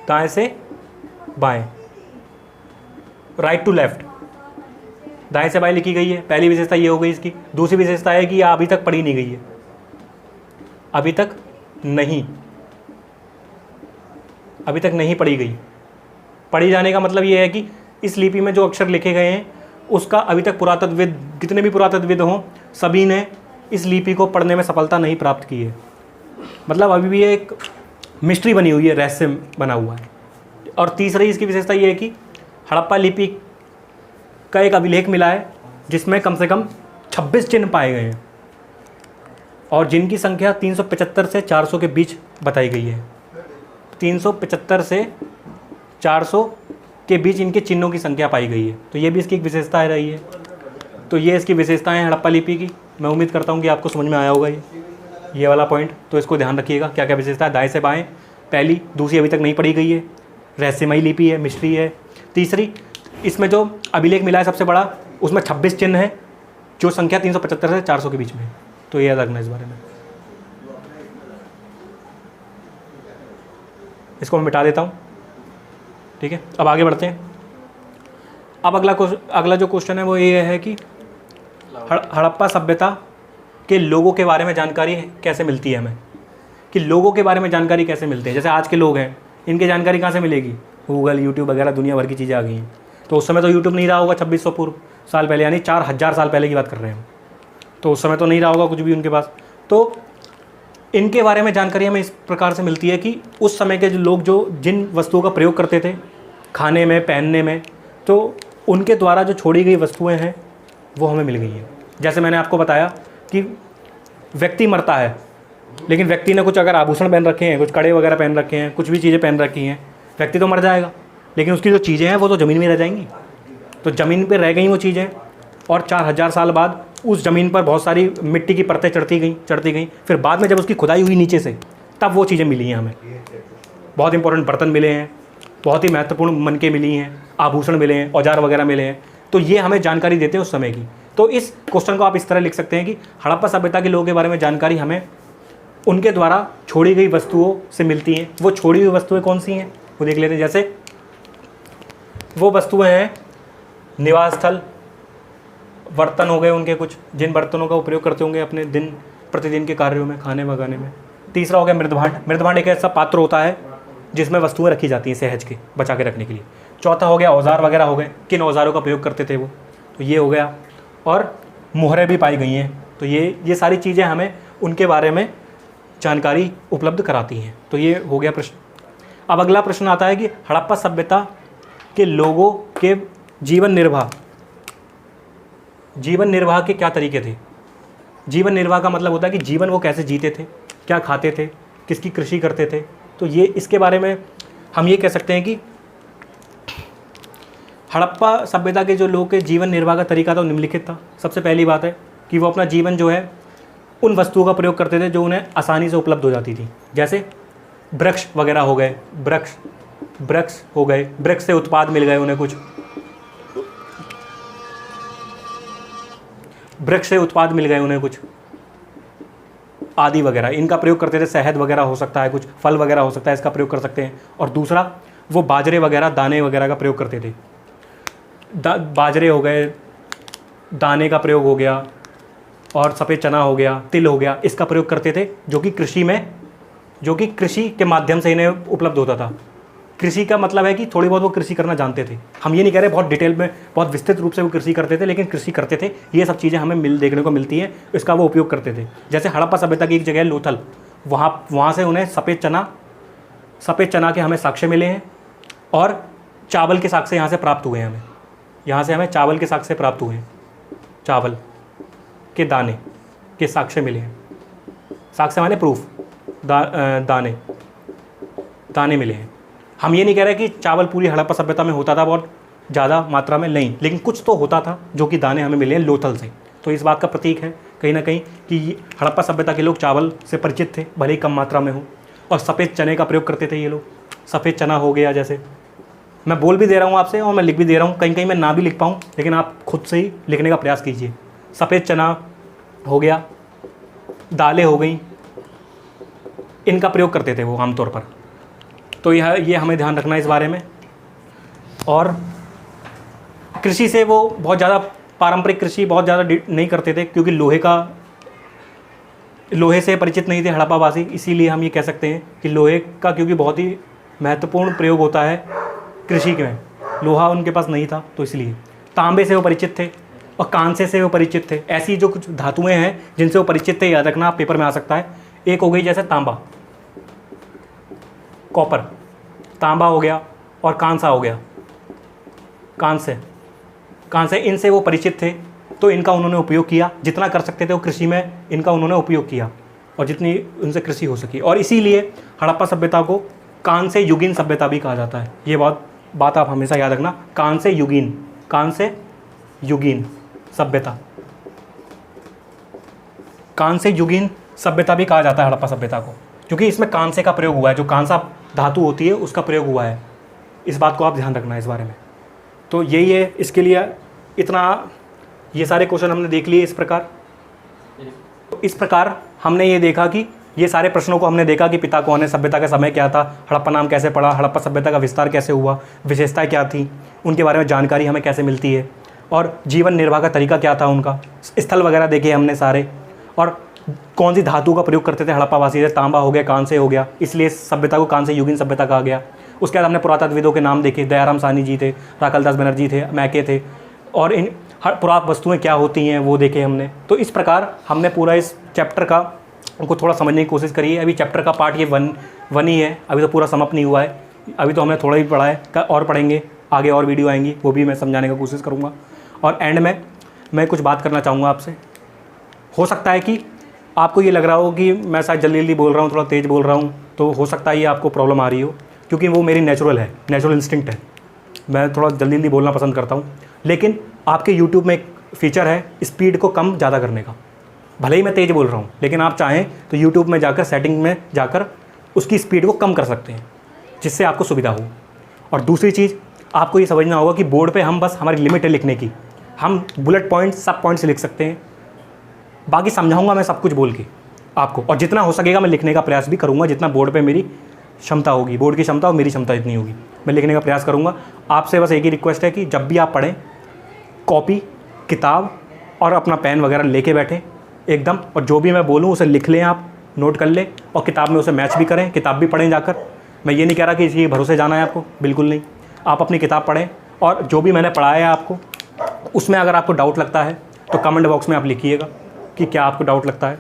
दाएं से बाएं, राइट टू लेफ्ट, दाएं से बाएं लिखी गई है। पहली विशेषता ये हो गई इसकी। दूसरी विशेषता है कि यह अभी तक पढ़ी नहीं गई है, अभी तक नहीं पढ़ी गई। पढ़ी जाने का मतलब ये है कि इस लिपि में जो अक्षर लिखे गए हैं उसका अभी तक पुरातत्वविद, जितने भी पुरातत्वविद हों, सभी ने इस लिपि को पढ़ने में सफलता नहीं प्राप्त की है। मतलब अभी भी एक मिस्ट्री बनी हुई है, रहस्य बना हुआ है। और तीसरी इसकी विशेषता ये है कि हड़प्पा लिपि का एक अभिलेख मिला है जिसमें कम से कम 26 चिन्ह पाए गए हैं और जिनकी संख्या 375 से 400 के बीच बताई गई है। 375 से 400 के बीच इनके चिन्हों की संख्या पाई गई है। तो ये भी इसकी एक विशेषता रही है। तो ये इसकी विशेषताएं हैं हड़प्पा लिपि की। मैं उम्मीद करता हूँ कि आपको समझ में आया होगा ये वाला पॉइंट। तो इसको ध्यान रखिएगा, क्या क्या विशेषता है। दाएं से बाएं पहली, दूसरी अभी तक नहीं पढ़ी गई है, रहस्यमयी लिपि है, मिस्ट्री है। तीसरी, इसमें जो अभिलेख मिला है सबसे बड़ा, उसमें 26 चिन्ह है जो संख्या 375 से 400 के बीच में है। तो ये याद रखना इस बारे में। इसको मैं मिटा देता हूँ, ठीक है। अब आगे बढ़ते हैं। अब अगला जो क्वेश्चन है वो ये है कि हड़प्पा सभ्यता के लोगों के बारे में जानकारी कैसे मिलती है हमें, कि लोगों के बारे में जानकारी कैसे मिलती है। जैसे आज के लोग हैं, इनकी जानकारी कहाँ से मिलेगी? गूगल, यूट्यूब वगैरह दुनिया भर की चीज़ें आ गई हैं। तो उस समय तो यूट्यूब नहीं रहा होगा 2600 साल पहले, यानी 4000 साल पहले की बात कर रहे हैं हम। तो उस समय तो नहीं रहा होगा कुछ भी उनके पास। तो इनके बारे में जानकारी हमें इस प्रकार से मिलती है कि उस समय के जो लोग जिन वस्तुओं का प्रयोग करते थे खाने में, पहनने में, तो उनके द्वारा जो छोड़ी गई वस्तुएं हैं वो हमें मिल गई हैं। जैसे मैंने आपको बताया कि व्यक्ति मरता है, लेकिन व्यक्ति ने कुछ अगर आभूषण पहन रखे हैं, कुछ कड़े वगैरह पहन रखे हैं, कुछ भी चीज़ें पहन रखी हैं, व्यक्ति तो मर जाएगा, लेकिन उसकी जो चीज़ें हैं वो तो ज़मीन में रह जाएंगी। तो ज़मीन पे रह गई वो चीज़ें, और 4000 साल बाद उस ज़मीन पर बहुत सारी मिट्टी की परतें चढ़ती गई। फिर बाद में जब उसकी खुदाई हुई नीचे से, तब वो चीज़ें मिली हैं हमें। बहुत इंपॉर्टेंट बर्तन मिले हैं, बहुत ही महत्वपूर्ण मनके मिली हैं, आभूषण मिले हैं, औजार वगैरह मिले हैं। तो ये हमें जानकारी देते हैं उस समय की। तो इस क्वेश्चन को आप इस तरह लिख सकते हैं कि हड़प्पा सभ्यता के लोगों के बारे में जानकारी हमें उनके द्वारा छोड़ी गई वस्तुओं से मिलती हैं। वो छोड़ी हुई वस्तुएं कौन सी हैं वो देख लेते हैं। जैसे वो वस्तुएं हैं निवास स्थल, बर्तन हो गए उनके कुछ, जिन बर्तनों का उपयोग करते होंगे अपने दिन प्रतिदिन के कार्यों में, खाने वगाने में। तीसरा हो गया मृदभांड। मृदभांड एक ऐसा पात्र होता है जिसमें वस्तुएं रखी जाती हैं सहज के, बचा के रखने के लिए। चौथा हो गया औजार वगैरह हो गए, किन औजारों का प्रयोग करते थे वो, तो ये हो गया। और मुहरें भी पाई गई हैं। तो ये सारी चीज़ें हमें उनके बारे में जानकारी उपलब्ध कराती हैं। तो ये हो गया प्रश्न। अब अगला प्रश्न आता है कि हड़प्पा सभ्यता के लोगों के जीवन निर्वाह के क्या तरीके थे। जीवन निर्वाह का मतलब होता है कि जीवन वो कैसे जीते थे, क्या खाते थे, किसकी कृषि करते थे। तो ये इसके बारे में हम ये कह सकते हैं कि हड़प्पा सभ्यता के जो लोग के जीवन निर्वाह का तरीका था वो निम्नलिखित था। सबसे पहली बात है कि वो अपना जीवन जो है उन वस्तुओं का प्रयोग करते थे जो उन्हें आसानी से उपलब्ध हो जाती थी। जैसे वृक्ष वगैरह हो गए, वृक्ष हो गए, वृक्ष से उत्पाद मिल गए उन्हें, कुछ वृक्ष से उत्पाद मिल गए उन्हें, कुछ आदि वगैरह, इनका प्रयोग करते थे। शहद वगैरह हो सकता है, कुछ फल वगैरह हो सकता है, इसका प्रयोग कर सकते हैं। और दूसरा, वो बाजरे वगैरह, दाने वगैरह का प्रयोग करते थे। बाजरे हो गए, दाने का प्रयोग हो गया, और सफ़ेद चना हो गया, तिल हो गया, इसका प्रयोग करते थे, जो कि कृषि के माध्यम से इन्हें उपलब्ध होता था। कृषि का मतलब है कि थोड़ी बहुत वो कृषि करना जानते थे। हम ये नहीं कह रहे बहुत डिटेल में, बहुत विस्तृत रूप से वो कृषि करते थे, लेकिन कृषि करते थे। ये सब चीज़ें हमें देखने को मिलती हैं, इसका वो उपयोग करते थे। जैसे हड़प्पा सभ्यता की एक जगह है लोथल, वहाँ से उन्हें सफ़ेद चना के हमें साक्ष्य मिले हैं, और चावल के साक्ष्य यहाँ से प्राप्त हुए हैं हमें। यहाँ से हमें चावल के साक्ष्य प्राप्त हुए हैं, चावल के दाने के साक्ष्य मिले हैं। साक्ष्य माने प्रूफ, दाने मिले हैं। हम ये नहीं कह रहे कि चावल पूरी हड़प्पा सभ्यता में होता था बहुत ज़्यादा मात्रा में, नहीं, लेकिन कुछ तो होता था जो कि दाने हमें मिले हैं लोथल से। तो इस बात का प्रतीक है कहीं ना कहीं कि हड़प्पा सभ्यता के लोग चावल से परिचित थे, भले ही कम मात्रा में हो। और सफ़ेद चने का प्रयोग करते थे ये लोग। सफ़ेद चना हो गया, जैसे मैं बोल भी दे रहा हूँ आपसे और मैं लिख भी दे रहा हूँ, कहीं कहीं मैं ना भी लिख पाऊँ, लेकिन आप खुद से ही लिखने का प्रयास कीजिए। सफ़ेद चना हो गया, दालें हो गई, इनका प्रयोग करते थे वो आमतौर पर। तो ये हमें ध्यान रखना है इस बारे में। और कृषि से वो बहुत ज़्यादा, पारंपरिक कृषि बहुत ज़्यादा नहीं करते थे, क्योंकि लोहे से परिचित नहीं थे हड़प्पावासी। इसीलिए हम ये कह सकते हैं कि लोहे का, क्योंकि बहुत ही महत्वपूर्ण प्रयोग होता है कृषि में, लोहा उनके पास नहीं था, तो इसलिए। तांबे से वो परिचित थे, और कांसे से वो परिचित थे। ऐसी जो कुछ धातुएं हैं जिनसे वो परिचित थे, याद रखना, पेपर में आ सकता है। एक हो गई जैसे तांबा, कॉपर, तांबा हो गया और कांसा हो गया, कांसे इनसे वो परिचित थे, तो इनका उन्होंने उपयोग किया, जितना कर सकते थे वो कृषि में इनका उन्होंने उपयोग किया और जितनी उनसे कृषि हो सकी। और इसीलिए हड़प्पा सभ्यता को कांस्य युगीन सभ्यता भी कहा जाता है। ये बात आप हमेशा याद रखना, कांस्य युगीन सभ्यता, कांस्य युगीन सभ्यता भी कहा जाता है हड़प्पा सभ्यता को, क्योंकि इसमें कांसे का प्रयोग हुआ है, जो कांसा धातु होती है उसका प्रयोग हुआ है। इस बात को आप ध्यान रखना इस बारे में। तो यही है, इसके लिए इतना ये सारे क्वेश्चन हमने देख लिए। इस प्रकार हमने ये देखा कि ये सारे प्रश्नों को हमने देखा कि पिता कौन है, सभ्यता का समय क्या था, हड़प्पा नाम कैसे पड़ा, हड़प्पा सभ्यता का विस्तार कैसे हुआ, विशेषताएं क्या थी, उनके बारे में जानकारी हमें कैसे मिलती है, और जीवन निर्वाह का तरीका क्या था उनका, स्थल वगैरह देखे हमने सारे, और कौन सी धातु का प्रयोग करते थे हड़प्पावासी, जैसे तांबा हो गया, कांसे हो गया, इसलिए सभ्यता को कांस्य युगीन सभ्यता कहा गया। उसके बाद हमने पुरातत्वविदों के नाम देखे, दयाराम साहनी जी थे, राखलदास बनर्जी थे, मैके थे, और इन पुरातन वस्तुएं क्या होती हैं वो देखे हमने। तो इस प्रकार हमने पूरा इस चैप्टर का उनको थोड़ा समझने की कोशिश करी है। अभी चैप्टर का पार्ट ये वन ही है, अभी तो पूरा समाप्त नहीं हुआ है, अभी तो हमने थोड़ा ही पढ़ा है, और पढ़ेंगे आगे, और वीडियो आएंगी, वो भी मैं समझाने की कोशिश करूँगा। और एंड में मैं कुछ बात करना चाहूँगा आपसे। हो सकता है कि आपको ये लग रहा हो कि मैं शायद जल्दी बोल रहा हूँ, थोड़ा तेज़ बोल रहा हूँ, तो हो सकता है ये आपको प्रॉब्लम आ रही हो, क्योंकि वो मेरी नेचुरल इंस्टिंक्ट है, मैं थोड़ा जल्दी बोलना पसंद करता हूँ। लेकिन आपके यूट्यूब में एक फ़ीचर है स्पीड को कम ज़्यादा करने का। भले ही मैं तेज़ बोल रहा हूँ, लेकिन आप चाहें तो यूट्यूब में जाकर सेटिंग में जाकर उसकी स्पीड को कम कर सकते हैं, जिससे आपको सुविधा हो। और दूसरी चीज़ आपको ये समझना होगा कि बोर्ड पे हम बस हमारी लिमिट है लिखने की, हम बुलेट पॉइंट्स सब पॉइंट्स लिख सकते हैं, बाकी समझाऊंगा मैं सब कुछ बोल के आपको, और जितना हो सकेगा मैं लिखने का प्रयास भी करूँगा, जितना बोर्ड पे मेरी क्षमता होगी, बोर्ड की क्षमता और मेरी क्षमता इतनी होगी, मैं लिखने का प्रयास करूँगा। आपसे बस एक ही रिक्वेस्ट है कि जब भी आप पढ़ें, कॉपी, किताब और अपना पेन वगैरह लेके बैठें एकदम, और जो भी मैं बोलूँ उसे लिख लें, आप नोट कर लें, और किताब में उसे मैच भी करें, किताब भी पढ़ें जाकर। मैं ये नहीं कह रहा कि इसी भरोसे जाना है आपको, बिल्कुल नहीं। आप अपनी किताब पढ़ें, और जो भी मैंने पढ़ाया है आपको, उसमें अगर आपको डाउट लगता है तो कमेंट बॉक्स में आप लिखिएगा कि क्या आपको डाउट लगता है,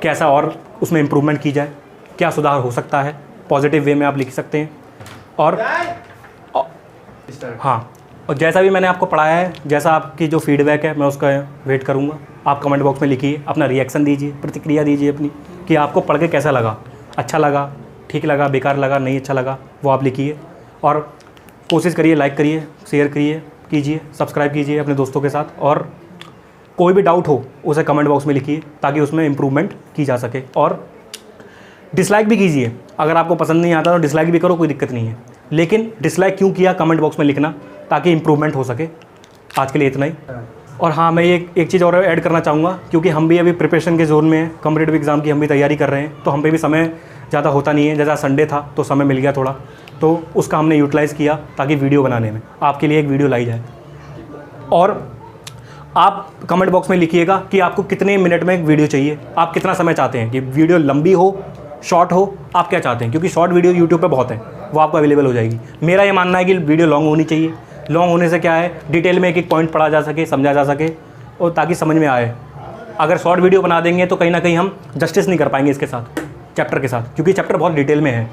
कैसा और उसमें इम्प्रूवमेंट की जाए, क्या सुधार हो सकता है, पॉजिटिव वे में आप लिख सकते हैं। और हाँ, और जैसा भी मैंने आपको पढ़ाया है, जैसा आपकी जो फीडबैक है, मैं उसका वेट करूँगा। आप कमेंट बॉक्स में लिखिए, अपना रिएक्शन दीजिए, प्रतिक्रिया दीजिए अपनी, कि आपको पढ़ के कैसा लगा, अच्छा लगा, ठीक लगा, बेकार लगा, नहीं अच्छा लगा, वो आप लिखिए। और कोशिश करिए, लाइक करिए, शेयर कीजिए, सब्सक्राइब कीजिए अपने दोस्तों के साथ, और कोई भी डाउट हो उसे कमेंट बॉक्स में लिखिए, ताकि उसमें इम्प्रूवमेंट की जा सके। और डिसलाइक भी कीजिए, अगर आपको पसंद नहीं आता तो डिसलाइक भी करो, कोई दिक्कत नहीं है, लेकिन डिसलाइक क्यों किया कमेंट बॉक्स में लिखना, ताकि इम्प्रूवमेंट हो सके। आज के लिए इतना ही। और हाँ, मैं एक चीज़ और ऐड करना चाहूँगा, क्योंकि हम भी अभी प्रिपरेशन के जोन में हैं, कॉम्पिटिटिव एग्ज़ाम की हम भी तैयारी कर रहे हैं, तो हम पे भी समय ज़्यादा होता नहीं है। जैसा संडे था तो समय मिल गया थोड़ा, तो उसका हमने यूटिलाइज़ किया ताकि वीडियो बनाने में आपके लिए एक वीडियो लाई जाए। और आप कमेंट बॉक्स में लिखिएगा कि आपको कितने मिनट में एक वीडियो चाहिए, आप कितना समय चाहते हैं, कि वीडियो लंबी हो, शॉर्ट हो, आप क्या चाहते हैं, क्योंकि शॉर्ट वीडियो यूट्यूब पे बहुत है, वो आपको अवेलेबल हो जाएगी। मेरा ये मानना है कि वीडियो लॉन्ग होनी चाहिए, लॉन्ग होने से क्या है, डिटेल में एक एक पॉइंट पढ़ा जा सके, समझा जा सके, और ताकि समझ में आए। अगर शॉर्ट वीडियो बना देंगे तो कहीं ना कहीं हम जस्टिस नहीं कर पाएंगे इसके साथ, चैप्टर के साथ, क्योंकि चैप्टर बहुत डिटेल में है।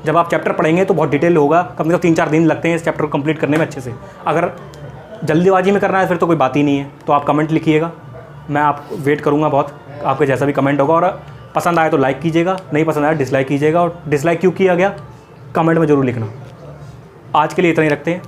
जब आप चैप्टर पढ़ेंगे तो बहुत डिटेल होगा, कम से कम 3-4 दिन लगते हैं इस चैप्टर को कंप्लीट करने में अच्छे से। अगर जल्दीबाजी में करना है फिर तो कोई बात ही नहीं है। तो आप कमेंट लिखिएगा, मैं आप वेट करूँगा बहुत, आपके जैसा भी कमेंट होगा। और पसंद आए तो लाइक कीजिएगा, नहीं पसंद आया डिसलाइक कीजिएगा, और डिसलाइक क्यों किया गया कमेंट में ज़रूर लिखना। आज के लिए इतना ही रखते हैं।